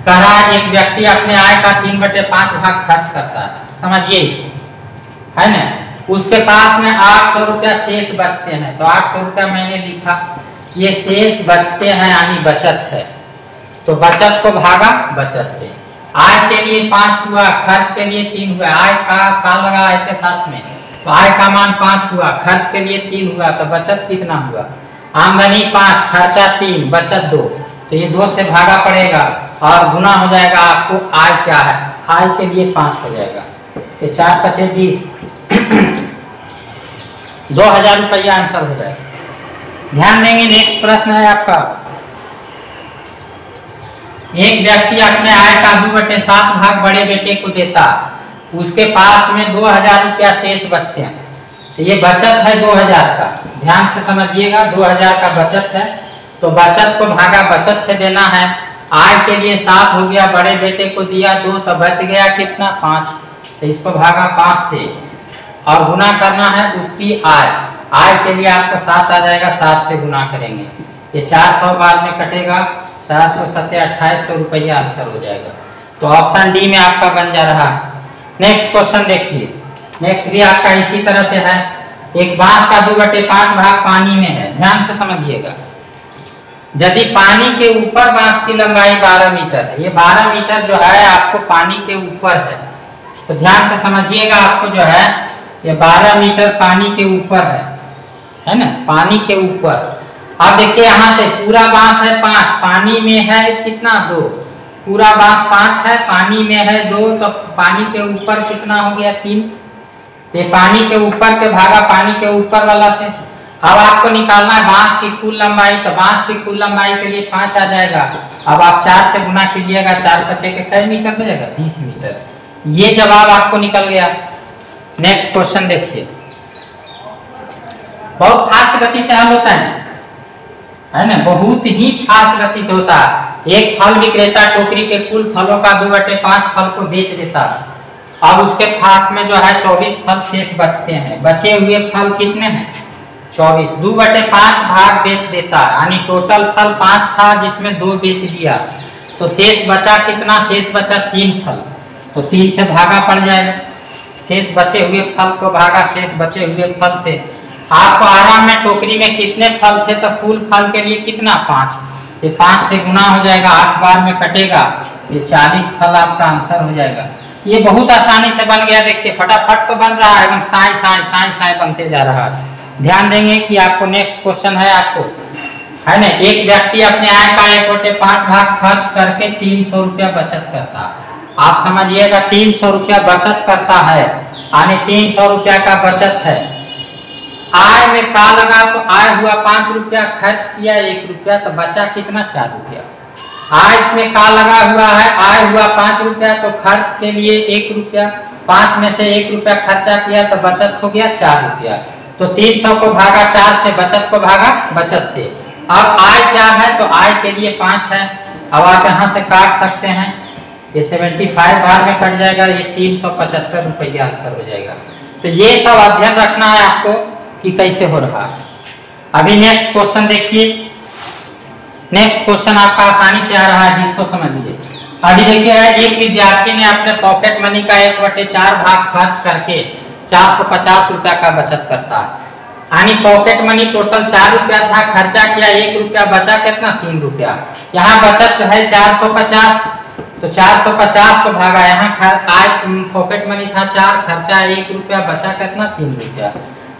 कह रहा है एक व्यक्ति अपने आय का 3/5 भाग खर्च करता है, समझिए इसको, है ना। उसके पास में 800 रुपया शेष बचते हैं, तो 800 रुपया मैंने लिखा, ये शेष बचते हैं यानी बचत है, तो बचत को भागा बचत से। आय के लिए 5 हुआ, खर्च के लिए 3 हुआ, आय का लगा आय के साथ में, तो आय का मान 5 हुआ, खर्च के लिए 3 हुआ, तो बचत कितना हुआ, आमदनी 5, खर्चा 3, बचत 2, तो ये 2 से भागा पड़ेगा और गुना हो जाएगा। आपको आय क्या है, आय के लिए 5 हो जाएगा, ये 4 × 20 2000 रुपया आंसर हो जाएगा। ध्यान देंगे, नेक्स्ट प्रश्न है आपका, एक व्यक्ति अपने आय का 2/7 भाग बड़े बेटे को देता, उसके पास में 2000 रुपया शेष बचते हैं, तो ये बचत है 2000 का, ध्यान से समझिएगा, 2000 का बचत है, तो बचत को भागा बचत से देना है। आय के लिए 7 हो गया, बड़े बेटे को दिया 2, तो बच गया कितना, 5, तो इसको भागा 5 से और गुना करना है उसकी आय। आय के लिए आपको 7 आ जाएगा, 7 से गुना करेंगे, ये 400 बार में कटेगा, 400 7 2800 रुपया आंसर हो जाएगा। तो ऑप्शन डी में आपका बन जा रहा है। नेक्स्ट क्वेश्चन देखिए, नेक्स्ट भी आपका इसी तरह से है। एक बांस का 2/5 भाग पानी में है, ध्यान से समझिएगा। यदि पानी के ऊपर बांस की लंबाई 12 मीटर है, ये 12 मीटर जो है आपको पानी के ऊपर है, तो ध्यान से समझिएगा, आपको जो है ये 12 मीटर पानी के ऊपर है ना, पानी के ऊपर। अब देखिए यहाँ से पूरा बांस है 5, पानी में है कितना, 2, पूरा बांस 5 है, पानी में है 2, तो पानी के ऊपर कितना हो गया, 3, ये पानी के ऊपर के भागा पानी के ऊपर वाला से। अब आपको निकालना है बांस की कुल लंबाई, तो बांस की कुल लंबाई के लिए 5 आ जाएगा। अब आप 4 से गुना कीजिएगा, 4 × 6 के कै मीटर हो जाएगा, 20 मीटर। ये जवाब आपको निकल गया। नेक्स्ट क्वेश्चन देखिए, बहुत फास्ट गति से हल होता है ना, बहुत ही फास्ट गति से होता है। एक फल विक्रेता टोकरी के कुल फलों का 2/5 फल को बेच देता है, अब उसके पास में जो है 24 फल शेष बचते हैं। बचे हुए फल कितने हैं, 24, 2/5 भाग बेच देता है, यानी टोटल फल 5 था जिसमें 2 बेच दिया, तो शेष बचा कितना, शेष बचा 3 फल, तो 3 से भागा पड़ जाएगा। शेष बचे हुए फल को भागा शेष बचे हुए फल से। आपको आराम में टोकरी में कितने फल थे, तो कुल फल के लिए कितना, 5, ये 5 से गुना हो जाएगा, 8 बार में कटेगा, ये 40 फल आपका आंसर हो जाएगा। ये बहुत आसानी से बन गया, देखिए फटाफट तो बन रहा है, एकदम साई साई साई साई बनते जा रहा है। ध्यान देंगे कि आपको नेक्स्ट क्वेश्चन है, आपको है ना, एक व्यक्ति अपने आय का 1/5 भाग खर्च करके 300 रुपया बचत करता है। आप समझिएगा 300 रुपया बचत करता है, यानी 300 रुपया का बचत है। आय में का लगा, तो आय हुआ 5 रुपया, खर्च किया 1 रुपया, तो बचा कितना, 4 रुपया। आय में का लगा हुआ है, आय हुआ 5 रुपया, तो खर्च के लिए 1 रुपया, 5 में से 1 रुपया खर्चा किया, तो बचत हो गया 4 रुपया। तो 300 को भागा 4 से, बचत को भागा बचत से। अब आय क्या है, तो आय के लिए 5 है। अब आप यहाँ से काट सकते हैं, ये 75 बार में कट जाएगा, ये 375 रुपया आंसर हो जाएगा। तो ये सब अध्ययन रखना है आपको कि कैसे हो रहा है। अभी नेक्स्ट क्वेश्चन देखिए, नेक्स्ट क्वेश्चन आपका आसानी से आ रहा है, जिसको समझिए। अभी देखिए, एक विद्यार्थी ने अपने पॉकेट मनी का 1/4 भाग खर्च करके 450 रुपया का बचत करता है। यानी पॉकेट मनी टोटल 4 रुपया था, खर्चा किया 1 रुपया, बचा कितना 3 रुपया। यहाँ बचत है 450, तो 450 को भागा, यहाँ आय पॉकेट मनी था 4, खर्चा 1 रुपया, बचा कितना 3 रुपया।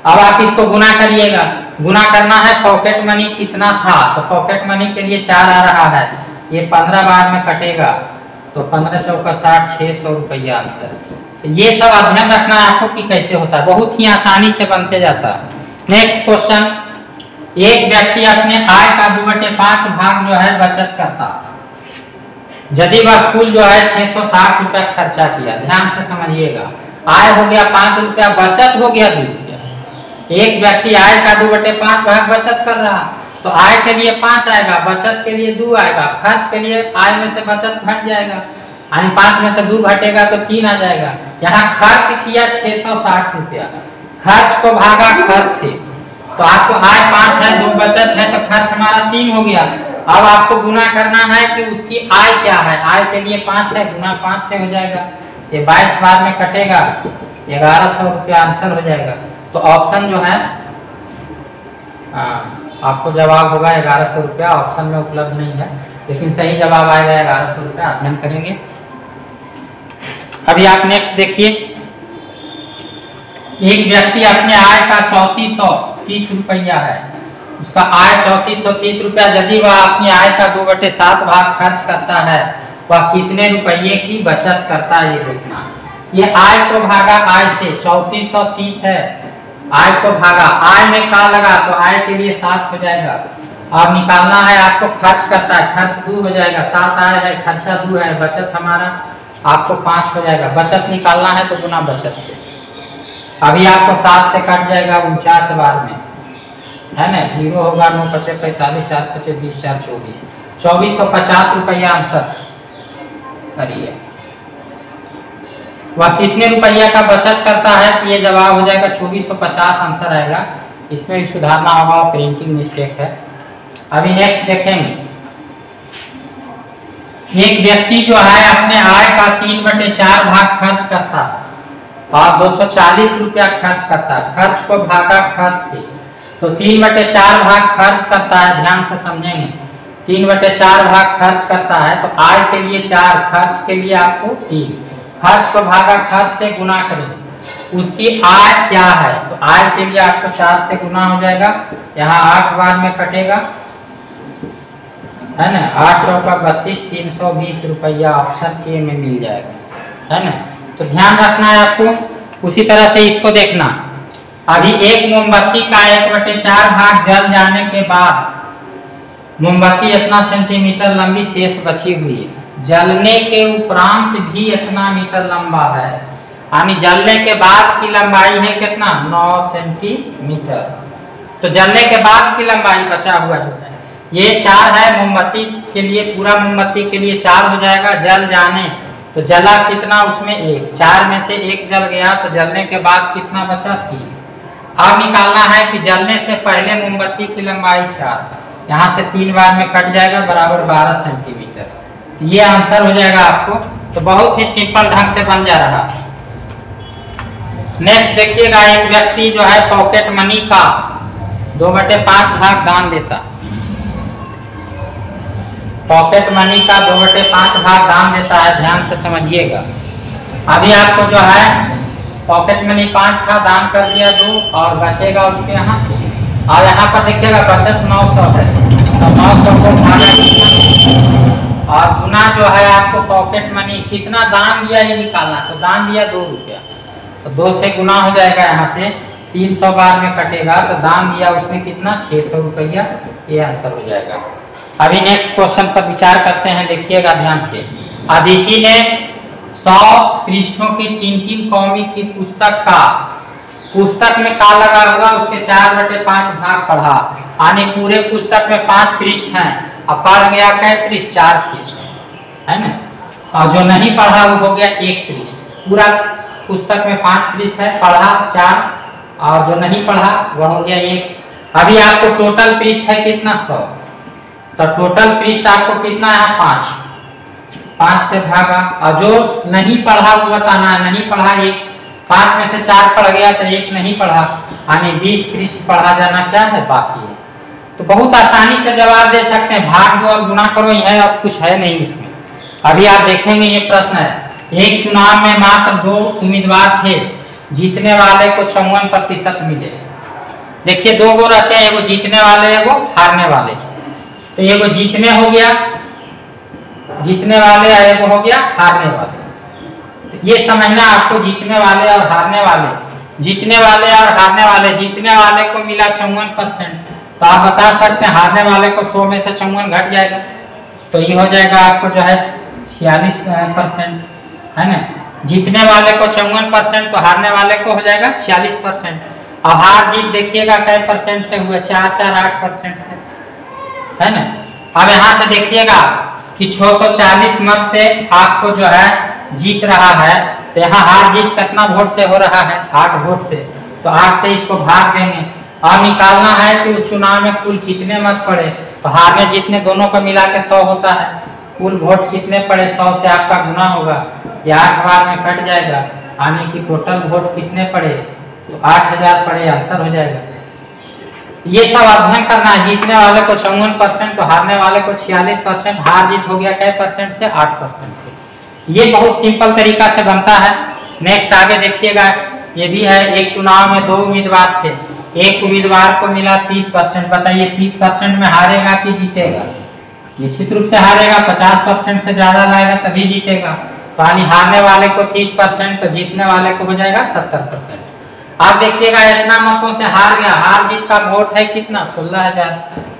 अब आप इसको गुना करिएगा, गुना करना है पॉकेट मनी कितना था, तो पॉकेट मनी के लिए 4 आ रहा है, ये 15 बार में कटेगा, तो 15 चौका 60, 600 रुपया आंसर। तो ये सब अध्ययन रखना है आपको कि कैसे होता है, बहुत ही आसानी से बनते जाता है। नेक्स्ट क्वेश्चन, एक व्यक्ति अपने आय का 2/5 भाग जो है बचत करता, यदि वह कुल जो है 660 रुपया खर्चा किया। ध्यान से समझिएगा, आय हो गया 5 रुपया, बचत हो गया 2 रुपया। एक व्यक्ति आय का 2/5 भाग बचत कर रहा, तो आय के लिए 5 आएगा, बचत के लिए 2 आएगा, खर्च के लिए आय में से बचत घट जाएगा, यानी 5 में से 2 घटेगा तो 3 आ जाएगा। यहाँ खर्च किया 660 रुपया, खर्च को भागा खर्च से, तो आपको आय 5 है, 2 बचत है, तो खर्च हमारा 3 हो गया। अब आपको गुना करना है कि उसकी आय क्या है, आय के लिए 5 है, गुना 5 से हो जाएगा, ये 22 बार में कटेगा, 1100 रुपया आंसर हो जाएगा। तो ऑप्शन जो है आपको जवाब होगा 1100 रुपया, ऑप्शन में उपलब्ध नहीं है, लेकिन सही जवाब आएगा 1100 रुपया। अध्ययन करेंगे। अभी आप नेक्स्ट देखिए, एक व्यक्ति अपने आय का 3430 रुपया है, उसका आय 3430 रुपया, यदि वह अपनी आय का 2/7 भाग खर्च करता है, वह कितने रुपये की बचत करता है, ये देखना। ये आय को भागा आय से, 3430 है, आय को भागा, आय में का लगा तो आय के लिए 7 हो जाएगा। अब निकालना है आपको खर्च करता है, खर्च 2 हो जाएगा, 7 आय है, खर्चा 2 है, बचत हमारा आपको 5 हो जाएगा। बचत निकालना है तो गुना बचत से, अभी आपको 7 से कट जाएगा 49 बार में, है ना, 0 होगा, 9 × 5 = 45, 7 × 5 = 20, 4 × 24, 2450 रुपया आंसर करिए। वह कितने रुपया का बचत करता है, तो ये जवाब हो जाएगा 2450 आंसर आएगा। इसमें भी सुधारना होगा, प्रिंटिंग मिस्टेक है। अभी नेक्स्ट देखेंगे, एक व्यक्ति जो है अपने आय का 3/4 भाग खर्च करता और 240 रुपया खर्च करता है, खर्च को भागा खर्च से, तो 3/4 भाग खर्च करता है। ध्यान से समझेंगे, 3/4 भाग खर्च करता है, तो आय के लिए 4, खर्च के लिए आपको 3, खर्च को भागा खर्च से गुना करें, उसकी आय क्या है, तो आय के लिए आपको 4 से गुना हो जाएगा, यहाँ 8 बार में कटेगा, है ना, 8 चौका 32, 320 रुपया ऑप्शन ए में मिल जाएगा, है ना। तो ध्यान रखना है आपको। उसी तरह से इसको देखना, अभी एक मोमबत्ती का 1/4 भाग जल जाने के बाद मोमबत्ती इतना सेंटीमीटर लंबी शेष बची हुई है, जलने के उपरांत भी इतना मीटर लंबा है, यानी जलने के बाद की लंबाई है कितना 9 सेंटीमीटर। तो जलने के बाद की लंबाई बचा हुआ जो है ये 4 है, मोमबत्ती के लिए, पूरा मोमबत्ती के लिए 4 हो जाएगा। जल जाने, तो जला कितना उसमें 1, 4 में से 1 जल गया, तो जलने के बाद कितना बचा 3। अब निकालना है कि जलने से पहले मोमबत्ती की लंबाई 4, यहाँ से 3 बार में कट जाएगा, बराबर 12 सेंटीमीटर। तो ये आंसर हो जाएगा आपको। तो बहुत ही सिंपल ढंग से बन जा रहा है। नेक्स्ट देखिएगा, एक व्यक्ति जो है पॉकेट मनी का 2/5 भाग दान देता, पॉकेट मनी का 2/5 भाग दान देता है। ध्यान से समझिएगा, अभी आपको जो है पॉकेट मनी 5 था, दान कर दिया 2 और बचेगा उसके यहाँ, और यहाँ पर देखिएगा बचत 900 है, तो 900 को भागा और गुना जो है आपको पॉकेट मनी कितना दान दिया ये निकालना। तो दान दिया 2 रुपया, तो 2 से गुना हो जाएगा, यहाँ से 300 बार में कटेगा, तो दान दिया उसने कितना 600 रुपया, ये आंसर हो जाएगा। अभी नेक्स्ट क्वेश्चन पर विचार करते हैं, देखिएगा ध्यान से। अदिति ने 100 पृष्ठों की टिनटिन कॉमी की पुस्तक में का लगा होगा, उसके 4/5 भाग पढ़ा, यानी पूरे पुस्तक में 5 पृष्ठ हैं, अब पढ़ गया कै पृष्ठ 4 पृष्ठ, है ना। और जो नहीं पढ़ा वो हो गया 1 पृष्ठ। पूरा पुस्तक में 5 पृष्ठ है, पढ़ा 4 और जो नहीं पढ़ा वह हो गया 1। अभी आपको टोटल पृष्ठ है कितना 100, तो टोटल पृष्ठ आपको कितना है 5 से भागा, और जो नहीं पढ़ा वो बताना है। नहीं पढ़ा 1, 5 में से 4 पढ़ गया तो 1 नहीं पढ़ा, यानी 20 पृष्ठ पढ़ा जाना क्या है बाकी है। तो बहुत आसानी से जवाब दे सकते हैं, भाग दो और गुना करो, यह अब कुछ है नहीं इसमें। अभी आप देखेंगे ये प्रश्न है, एक चुनाव में मात्र 2 उम्मीदवार थे, जीतने वाले को 54% मिले। देखिए 2 गो रहते हैं, एगो जीतने वाले एगो हारने वाले। तो एगो जीतने हो गया, जीतने वाले और एगो हो गया हारने वाले। तो ये समझना आपको, जीतने वाले और हारने वाले, जीतने वाले और हारने वाले। जीतने वाले को मिला 54%, तो आप बता सकते हैं हारने वाले को 100 में से 54 घट जाएगा, तो ये हो जाएगा आपको जो है 46%, है ना। जीतने वाले को 54%, तो हारने वाले को हो जाएगा 46%। और हार जीत देखिएगा कै परसेंट से हुआ, 448% से, है ना। अब यहाँ से देखिएगा कि 640 मत से आपको जो है जीत रहा है, तो यहाँ हार जीत कितना वोट से हो रहा है, 8 वोट से। तो 8 से इसको भाग देंगे और निकालना है कि उस चुनाव में कुल कितने मत पड़े। तो हारने जीतने दोनों को मिला के 100 होता है, कुल वोट कितने पड़े 100 से आपका गुना होगा, ये 8 बार में कट जाएगा, यानी कि टोटल वोट कितने पड़े, तो 8000 पड़े, आंसर हो जाएगा। ये सब अध्ययन करना है। जीतने वाले को 54%, तो हारने वाले को 46%, हार जीत हो गया कै परसेंट से, 8% से। ये बहुत सिंपल तरीका से बनता है। नेक्स्ट आगे देखिएगा, ये भी है, एक चुनाव में 2 उम्मीदवार थे, एक उम्मीदवार को मिला 30%। बताइए 30% में हारेगा कि जीतेगा? निश्चित रूप से हारेगा, 50% से ज्यादा लाएगा तभी जीतेगा। तो यानी हारने वाले को 30%, तो जीतने वाले को हो जाएगा 70%। आप देखिएगा इतना मतों से हार गया, हार जीत का वोट है कितना 16000,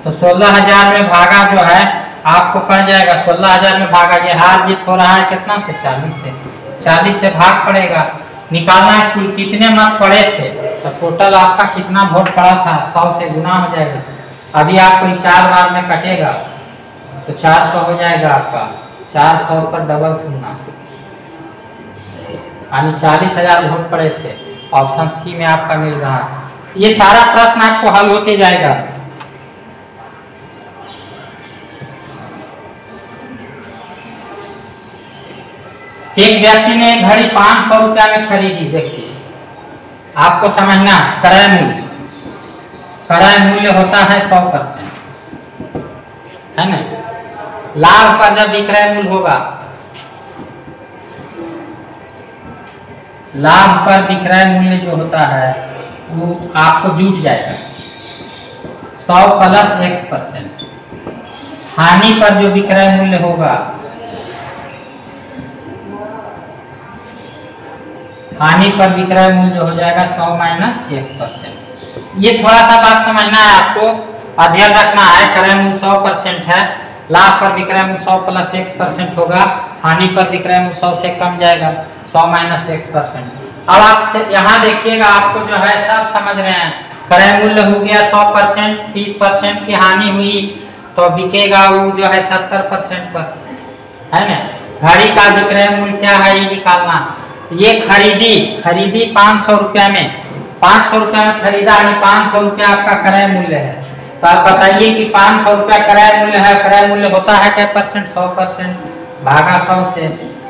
तो 16000 में भागा जो है आपको पड़ जाएगा, 16000 में भागा, ये हार जीत हो रहा है कितना से 40 से भाग पड़ेगा। निकालना है कुल कितने मत पड़े थे, तो टोटल आपका कितना वोट पड़ा था, 100 से गुना हो जाएगा। अभी आपको 4 बार में कटेगा, तो 400 हो जाएगा आपका, 400 पर डबल से गुना, यानी 40000 वोट पड़े थे। ऑप्शन सी में आपका मिल रहा है। ये सारा प्रश्न आपको हल होते जाएगा। एक व्यक्ति ने घड़ी 500 रुपया में खरीदी। देखिए आपको समझना, क्रय मूल्य, क्रय मूल्य होता है 100%, है ना। लाभ पर जब विक्रय मूल्य होगा, लाभ पर विक्रय मूल्य जो होता है वो आपको जुट जाएगा 100 प्लस X%। हानि पर जो विक्रय मूल्य होगा, हानि पर विक्रय मूल्य जो हो जाएगा 100 माइनस X%। ये थोड़ा सा बात समझना है आपको, अध्ययन रखना है। क्रय मूल्य 100% है, लाभ पर विक्रय मूल्य 100 प्लस X% होगा, हानि पर विक्रय मूल्य 100 से कम जाएगा, 100 माइनस X%। अब आप यहाँ देखिएगा, आपको जो है सब समझ रहे हैं। क्रय मूल्य हो गया 100%, 30% की हानि हुई तो बिकेगा वो जो है 70% पर, है ना। घड़ी का विक्रय मूल्य क्या है ये निकालना। ये खरीदी 500 रुपया में, 500 रुपया में खरीदा, यानी 500 रुपया आपका क्रय मूल्य है। तो आप बताइए कि 500 रुपया क्रय मूल्य है, क्रय मूल्य होता है क्या परसेंट, 100%, भागा 100 से।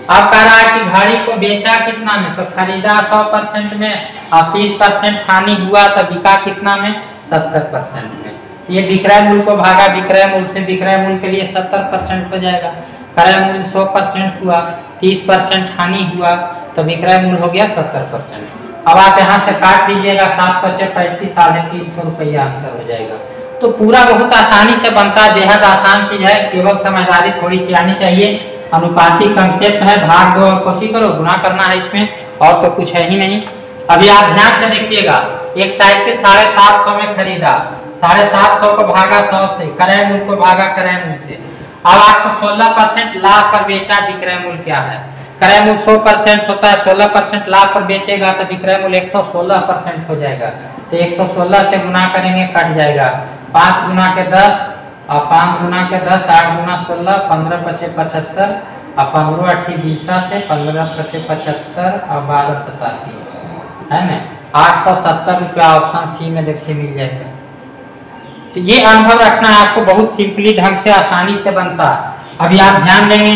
अब कह रहा है कि घड़ी को बेचा कितना में, तो खरीदा 100% में और 30% हानि हुआ तो बिका कितना में, 70% में। ये विक्रय मूल्य को भागा विक्रय मूल्य से, विक्रय मूल्य के लिए 70% हो जाएगा। क्रय मूल्य 100% हुआ, 30% हानि हुआ तो विक्रय मूल्य हो गया 70%। अब आप यहाँ से काट दीजिएगा, 7 × 5 = 35, 350 रुपया आंसर हो जाएगा। तो पूरा बहुत आसानी से बनता है, बेहद आसान चीज है, केवल समझदारी थोड़ी सी आनी चाहिए। अनुपातिक कंसेप्ट है, भाग दो और कोशिश करो, गुना करना है इसमें, और तो कुछ है ही नहीं। अभी आप ध्यान से देखिएगा, एक साइकिल 750 में खरीदा, 750 को भागा 100 से, क्रय मूल्य को भागा क्रय मूल्य से। अब आपको 16% लाभ पर बेचा, विक्रय मूल्य क्या है, क्रय मूल्य 100% होता है, 16% लाभ पर बेचेगा तो विक्रय मूल्य 116% हो जाएगा। तो 116 से गुना करेंगे, कट जाएगा, 5 × 10 और 5 × 10, 8 × 16, 15 × 5 = 75 अब 15 8 20 से 15 5 75 और 12 87 है ना, 870 रुपया ऑप्शन सी में देखिए मिल जाएगा। तो ये अनुभव रखना है आपको, बहुत सिंपली ढंग से आसानी से बनता है। अभी आप ध्यान देंगे,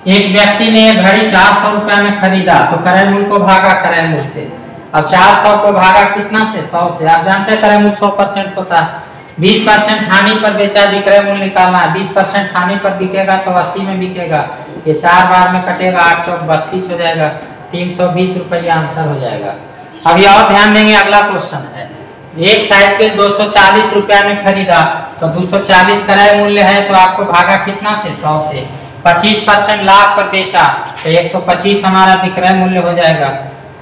एक व्यक्ति ने घड़ी 400 रुपया में खरीदा तो क्रय मूल्य को भागा क्रय मूल्य से। अब 400 को भागा कितना से, 100 से। आप जानते हैं क्रय मूल्य 100% होता है। 20% हानि पर बेचा, विक्रय मूल्य निकालना है। 20% हानि पर बिकेगा तो 80 में बिकेगा, ये 4 बार में कटेगा, 8 चौक 32 हो जाएगा, 320 रुपया आंसर हो जाएगा। अभी और ध्यान देंगे, अगला क्वेश्चन है, एक साइकिल 240 रुपया में खरीदा तो 240 क्रय मूल्य है, तो आपको भागा कितना से, 100 से। 25% लाभ पर बेचा तो 125 हमारा विक्रय मूल्य हो जाएगा,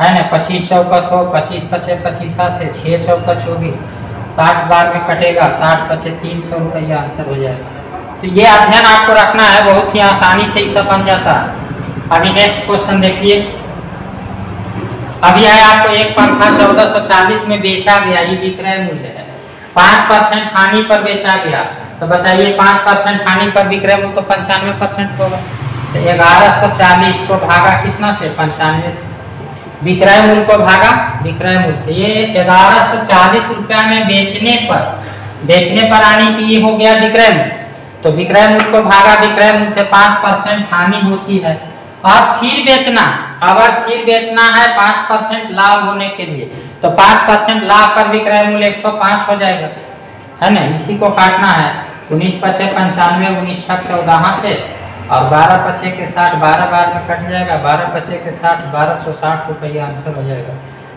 है ना। 25 चौका 100, 25 पचे 25 से, 6 चौका 24, 60 बार में कटेगा, 60 पचे 300 रुपया आंसर हो जाएगा। तो ये अध्ययन आपको रखना है, बहुत ही आसानी से ही सब बन जाता है। अभी नेक्स्ट क्वेश्चन देखिए, अभी है आपको एक पंखा 1440 में बेचा गया, ये विक्रय मूल्य है। 5% हानि पर बेचा गया, तो बताइए 5% हानि पर विक्रय मूल्य तो 95% होगा, तो 1140 को भागा कितना से, 95 से। विक्रय मूल्य को भागा विक्रय मूल्य से, ये 1140 रुपया में बेचने पर आने की ये हो गया विक्रय मूल्य, तो विक्रय मूल्य को भागा विक्रय मूल्य से। 5% हानि होती है, और फिर बेचना, अगर फिर बेचना है 5% लाभ होने के लिए, तो 5% लाभ पर विक्रय मूल्य 105 हो जाएगा, है ना। इसी को काटना है, 19 पचे 95, 19 छक 14 से, और 12 पचे के 60, 12 बार में कट जाएगा, 12 पचे के 60, 1260 रुपया आंसर हो जाएगा।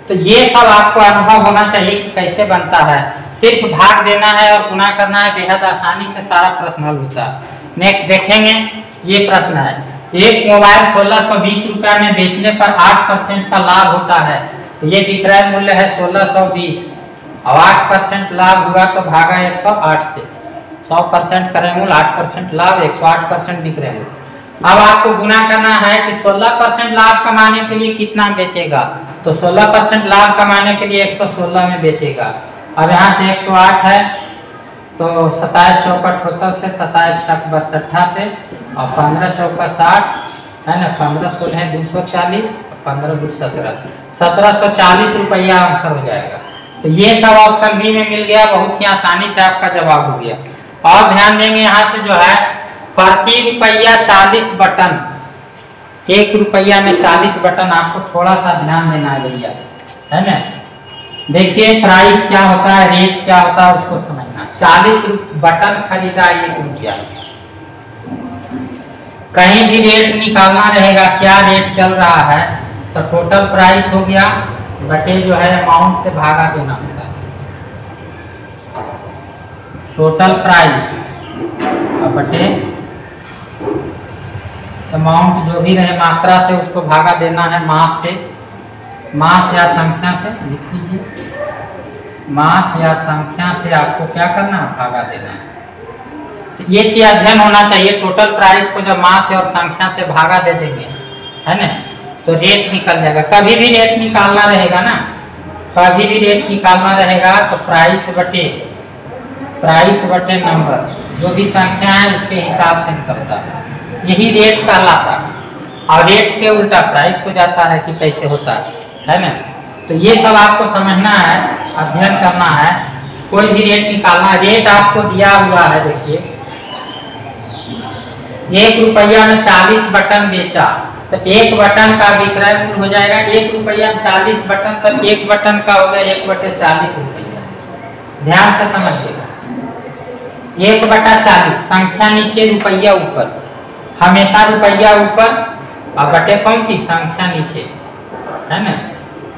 तो ये सब आपको अनुभव होना चाहिए कि कैसे बनता है, सिर्फ भाग देना है और गुणा करना है, बेहद आसानी से सारा प्रश्न हल होता है। नेक्स्ट देखेंगे, ये प्रश्न है, एक मोबाइल 1620 रुपया में बेचने पर 8% का लाभ होता है, तो ये विक्रय मूल्य है 1620, और 8% लाभ हुआ तो भागा 108 से। 100% क्रय मूल्य, 8% लाभ, 108% विक्रय मूल्य। अब आपको गुणा करना है कि 16% लाभ कमाने के लिए कितना बेचेगा, तो 16% लाभ कमाने के लिए 116 में बेचेगा। अब यहाँ से 108 है, तो 27 चौका 78 से, 27 छक 62 से, और 15 चौका 60, है ना, 15 16 240, 15 2 17, 1740 रुपया आंसर हो जाएगा। तो ये सब ऑप्शन बी में मिल गया, बहुत ही आसानी से आपका जवाब हो गया। और ध्यान देंगे यहाँ से जो है, प्रति रुपया 40 बटन, 1 रुपया में 40 बटन, आपको थोड़ा सा ध्यान देना है भैया, है ना। देखिए प्राइस क्या होता है, रेट क्या होता है, उसको समझना। 40 बटन खरीदा 1 रुपया, कहीं भी रेट निकालना रहेगा, क्या रेट चल रहा है, तो टोटल प्राइस हो गया बटे जो है अमाउंट से भागा देना होता है, टोटल प्राइस बटे अमाउंट जो भी रहे मात्रा से, उसको भागा देना है मास से, मास या संख्या से, लिख लीजिए, मास या संख्या से आपको क्या करना है, भागा देना है। तो ये चीज अध्ययन होना चाहिए, टोटल प्राइस को जब मास और संख्या से भागा दे देंगे, है ना, तो रेट निकल जाएगा। कभी भी रेट निकालना रहेगा ना, कभी भी रेट निकालना रहेगा तो प्राइस बटे नंबर, जो भी संख्या है उसके हिसाब से निकलता है, यही रेट कहलाता है। और रेट के उल्टा प्राइस हो जाता है कि कैसे होता है ना। तो ये सब आपको समझना है, अध्ययन करना है। कोई भी रेट निकालना, रेट आपको दिया हुआ है, देखिए 1 रुपया में 40 बटन बेचा, तो 1 बटन का विक्रय मूल्य हो जाएगा 1 रुपया में 40 बटन, तो 1 बटन का हो गया 1/40 रुपया। ध्यान से समझिएगा, 1/40, संख्या नीचे रुपया ऊपर, हमेशा रुपया ऊपर और बटे कौन सी, संख्या नीचे, है ना।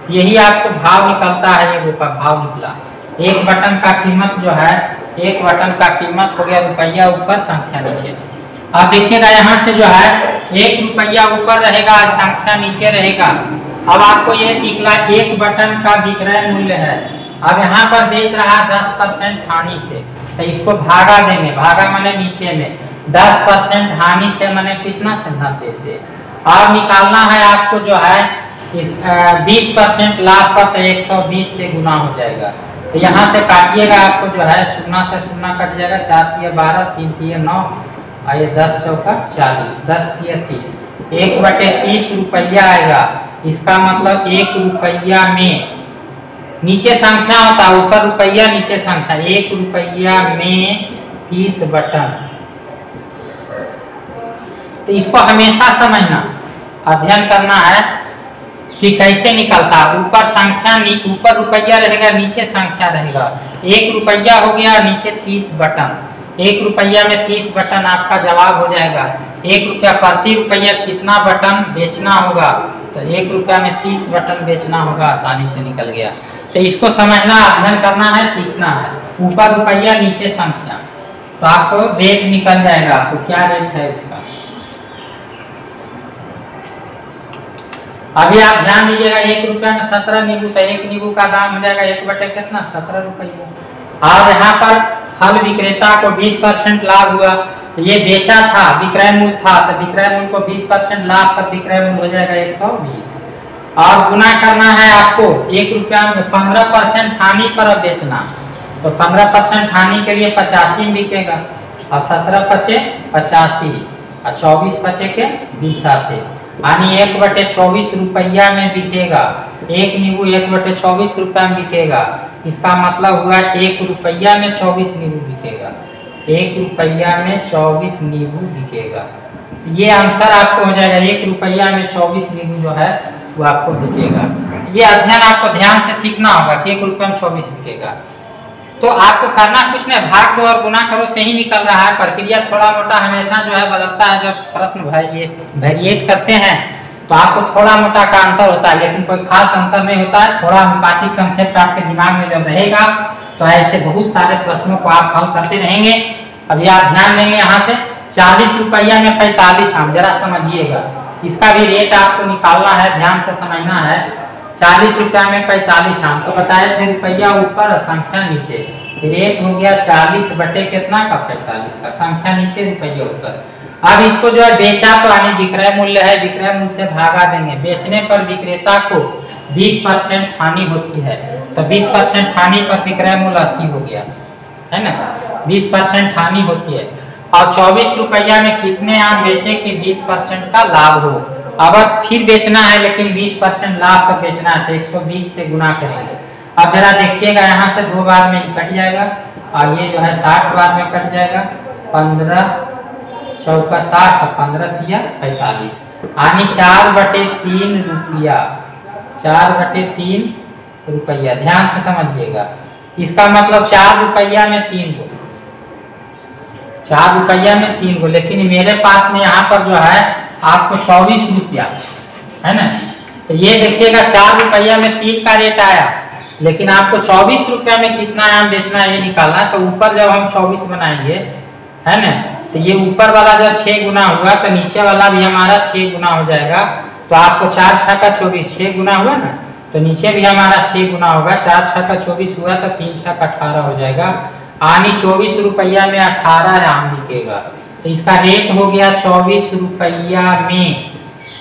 यही आपको भाव निकलता है, ये ऊपर भाव निकला। 1 बटन का कीमत जो है, 1 बटन का कीमत हो गया रुपया ऊपर, संख्या नीचे। अब देखिएगा यहाँ से जो है 1 रुपया ऊपर रहेगा, संख्या नीचे रहेगा। अब आपको ये निकला 1 बटन का विक्रय मूल्य है। अब यहाँ पर बेच रहा 10% हानि से, तो इसको भागा देंगे, भागा माने नीचे में 10% हानि से माने कितना से, 90 से। और निकालना है आपको जो है 20% लाभ पर, तो 120 से गुना हो जाएगा। तो यहाँ से काटिएगा, आपको जो है 0 से 0 कट जाएगा, 4 तिया 12, 3 तिया 9, और ये 10 चौका 40, 10 तिया 30, 1/30 रुपया आएगा। इसका मतलब 1 रुपया में नीचे संख्या होता है, ऊपर रुपया नीचे संख्या, 1 रुपया में 30 बटन। तो इसको हमेशा समझना, अध्ययन करना है कि कैसे निकलता है। ऊपर संख्या, ऊपर रुपया रहेगा, नीचे संख्या रहेगा। 1 रुपया हो गया, नीचे 30 बटन। 1 रुपया में 30 बटन आपका जवाब हो जाएगा। 1 रुपया प्रति रुपया कितना बटन बेचना होगा, तो 1 रुपया में 30 बटन बेचना होगा, आसानी से निकल गया। तो इसको समझना, अध्ययन करना है, सीखना है। ऊपर रुपया नीचे संख्या, तो आपको रेट निकल जाएगा। आपको क्या रेट है उसका, अभी आप ध्यान दीजिएगा। 1 रुपया में 17 नींबू, तो 1 नींबू का दाम हो जाएगा 1 कितना 17 रुपया। और यहाँ पर फल विक्रेता को 20% लाभ हुआ, तो ये बेचा था, विक्रय मूल्य था, तो विक्रय मूल्य को 20% लाभ पर विक्रय मूल्य हो जाएगा 120। और गुना करना है आपको 1 रुपया में 15% हानि पर अब बेचना, तो 15% हानि के लिए 85 में बिकेगा, और 17 पचे 85 और 24 पचे के 20 यानी 1/24 रुपया में बिकेगा। 1 नींबू 1/24 रुपया में बिकेगा। इसका मतलब हुआ 1 रुपया में 24 नींबू बिकेगा। 1 रुपया में 24 नींबू बिकेगा। ये आंसर आपको हो जाएगा, 1 रुपया में 24 नींबू जो है वो आपको बिकेगा। ये अध्ययन आपको ध्यान से सीखना होगा कि 1 रुपया में 24 बिकेगा। तो आपको करना कुछ नहीं, भाग दो और गुना करो से ही निकल रहा है। प्रक्रिया थोड़ा मोटा हमेशा जो है बदलता है। जब प्रश्न वेरिएट करते हैं तो आपको थोड़ा मोटा का अंतर होता है, लेकिन कोई खास अंतर नहीं होता है। थोड़ा अनुपातिक कंसेप्ट आपके दिमाग में जब रहेगा तो ऐसे बहुत सारे प्रश्नों को आप हल करते रहेंगे। अभी आप ध्यान देंगे यहाँ से 40 रुपया में 45 आम, जरा समझिएगा, इसका भी रेट आपको निकालना है, ध्यान से समझना है। 40 रुपया में 45 आम, तो बताया थे रुपया ऊपर संख्या नीचे, रेट हो गया 40 बटे कितना का 45 का, संख्या नीचे रुपया ऊपर। अब इसको जो है बेचा तो यानी विक्रय मूल्य है, विक्रय मूल्य से भागा देंगे। बेचने पर विक्रेता को 20% हानि होती है, तो 20% हानि पर विक्रय मूल्य 80 हो गया, है ना। 20% हानि होती है। और 24 रुपया में कितने आम बेचे कि 20% का लाभ हो। अब फिर बेचना है, लेकिन 20% लाभ पर बेचना है, तो 120 से गुना करेंगे। अब जरा देखिएगा, यहाँ से 2 बार में कट जाएगा, और ये जो है 60 बार में कट जाएगा। 15 चौका 60, 15 तिया 45, यानी 4/3 रुपया, 4/3 रुपया। ध्यान से समझिएगा, इसका मतलब 4 रुपया में 3 गो, 4 रुपया में 3 गो। लेकिन मेरे पास में यहाँ पर जो है आपको 24 रुपया है ना, तो ये देखिएगा 4 रुपया में 3 का रेट आया, लेकिन आपको 24 रुपया में कितना आम बेचना है ये निकालना। तो ऊपर जब हम 24 बनाएंगे, है ना, तो ये ऊपर वाला जब 6 गुना होगा तो नीचे वाला भी हमारा 6 गुना हो जाएगा। तो आपको 4 6 का 24, 6 गुना हुआ ना, तो नीचे भी हमारा 6 गुना होगा। 4 6 का 24 हुआ तो 3 6 का 18 हो जाएगा, यानी 24 रुपया में 18 आम बिकेगा। तो इसका रेट हो गया 24 रुपया में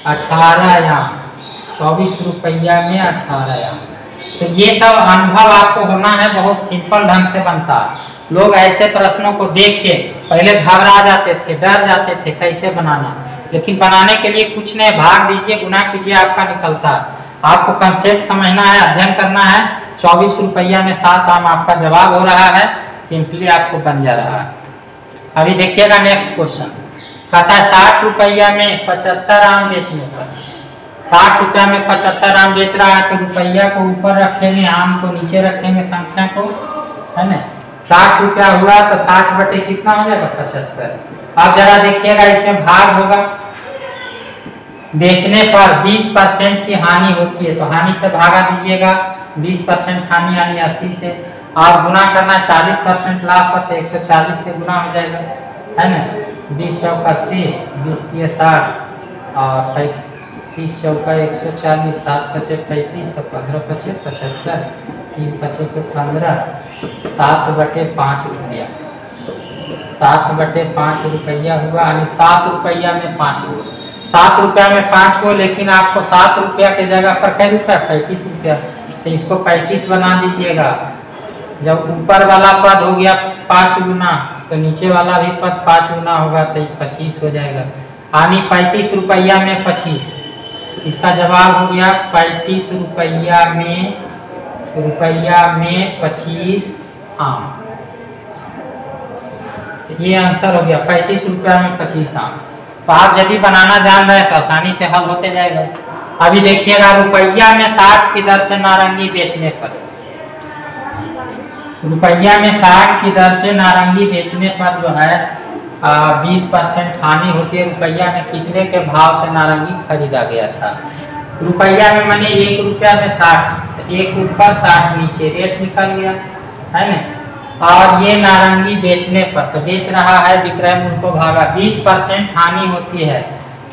18 आम, 24 रुपया में 18 आम। तो ये सब अनुभव आपको होना है, बहुत सिंपल ढंग से बनता है। लोग ऐसे प्रश्नों को देख के पहले घबरा जाते थे, डर जाते थे कैसे बनाना, लेकिन बनाने के लिए कुछ नहीं, भाग दीजिए, गुना कीजिए, आपका निकलता है। आपको कंसेप्ट समझना है, अध्ययन करना है। 24 रुपया में 7 आम आपका जवाब हो रहा है, सिंपली आपको बन जा रहा है। अभी देखिएगा नेक्स्ट क्वेश्चन, कहता है 60 रुपया में 75 आम बेचने पर, 60 रुपया में 75 आम बेच रहा है, तो रुपया को ऊपर रखेंगे, आम को नीचे रखेंगे, संख्या को, है ना। 60 रुपया हुआ तो 60 बटे कितना हो जाएगा 75। अब जरा देखिएगा, इसमें भाग होगा, बेचने पर 20% की हानि होती है, तो हानि से भागा दीजिएगा। 20% हानि यानी 80 से, और गुना करना 40% लाभ पर, तो 140 से गुना हो जाएगा, है ना। 20 चौका 80, 20 तिया 60 और 35 चौका 140, 7 पचे 35 और 15 पचे 75, 3 पचे के 15, 7/5 रुपया, 7/5 रुपया हुआ, यानी 7 रुपया में 5 गो, 7 रुपया में 5 गो। लेकिन आपको 7 रुपया के जगह पर कै रुपया 35 रुपया, तो इसको 35 बना दीजिएगा। जब ऊपर वाला पद हो गया 5 गुना तो नीचे वाला भी पद 5 गुना होगा तो 25 हो जाएगा। यानी 35 रुपया में 25, इसका जवाब हो गया 35 रुपया में 25 आम। तो ये आंसर हो गया 35 रुपया में 25 आम। तो आप यदि बनाना जान रहे हैं तो आसानी से हल होते जाएगा। अभी देखिएगा रुपया में 60 की दर से नारंगी बेचने पर, रुपया में 60 की दर से नारंगी बेचने पर जो है 20% हानि होती है। रुपया में कितने के भाव से नारंगी खरीदा गया था? रुपया में माने 1 रुपया में 60, तो 1 ऊपर 60 नीचे रेट निकल गया है ना। और ये नारंगी बेचने पर, तो बेच रहा है विक्रय मूल्य को भागा 20% हानि होती है,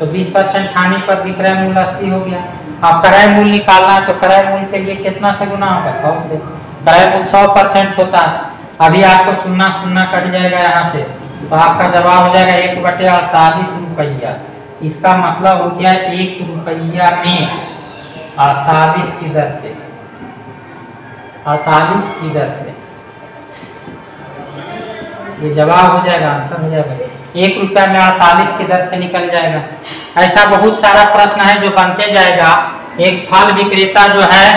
तो 20% हानि पर विक्रय मूल्य 80 हो गया। अब क्रय मूल्य निकालना है तो क्रय मूल्य के लिए कितना से गुना होगा? 100 से। क्रय मूल्य 100% होता है। अभी आपको शून्य शून्य कट जाएगा यहाँ से, तो आपका जवाब हो जाएगा 1/48 रुपया। इसका मतलब हो गया 1 रुपया में 48 की दर से, 48 की दर से ये जवाब हो जाएगा, आंसर हो जाएगा 1 रुपया में 48 की दर से निकल जाएगा। ऐसा बहुत सारा प्रश्न है जो बनते जाएगा। एक फल विक्रेता जो है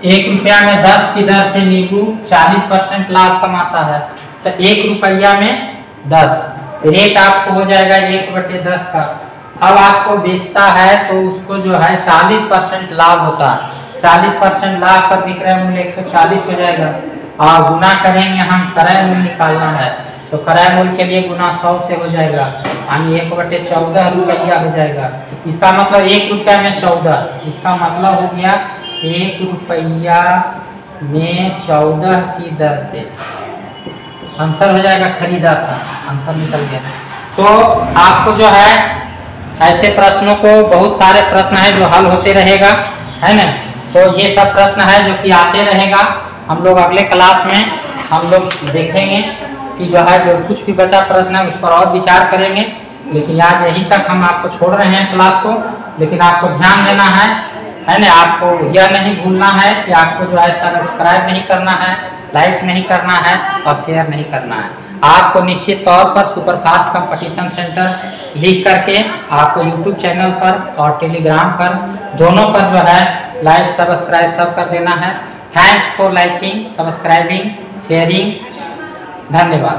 1 रुपया में 10 की दर से नींबू 40% लाभ कमाता है, तो 1 रुपया में 10 रेट आपको हो जाएगा 1/10 का। अब आपको बेचता है तो उसको जो है 40% लाभ होता है, 40% लाभ पर विक्रय मूल्य 140 हो जाएगा। और गुना करेंगे हम, क्रय मूल्य निकालना है तो क्रय मूल्य के लिए गुना 100 से हो जाएगा, यानी 1/14 रुपया हो जाएगा। इसका मतलब 1 रुपया में 14, इसका मतलब हो गया 1 रुपया में 14 की दर से आंसर हो जाएगा, खरीदा था, आंसर निकल गया। तो आपको जो है ऐसे प्रश्नों को, बहुत सारे प्रश्न है जो हल होते रहेगा, है ना। तो ये सब प्रश्न है जो कि आते रहेगा। हम लोग अगले क्लास में हम लोग देखेंगे कि जो है जो कुछ भी बचा प्रश्न है उस पर और विचार करेंगे। लेकिन आज यहीं तक हम आपको छोड़ रहे हैं क्लास को। लेकिन आपको ध्यान देना है ना, आपको यह नहीं भूलना है कि आपको जो है सब्सक्राइब नहीं करना है, लाइक नहीं करना है और शेयर नहीं करना है। आपको निश्चित तौर पर सुपरफास्ट कंपटीशन सेंटर लिख करके आपको यूट्यूब चैनल पर और टेलीग्राम पर, दोनों पर जो है लाइक सब्सक्राइब सब कर देना है। Thanks for liking, subscribing, sharing. धन्यवाद।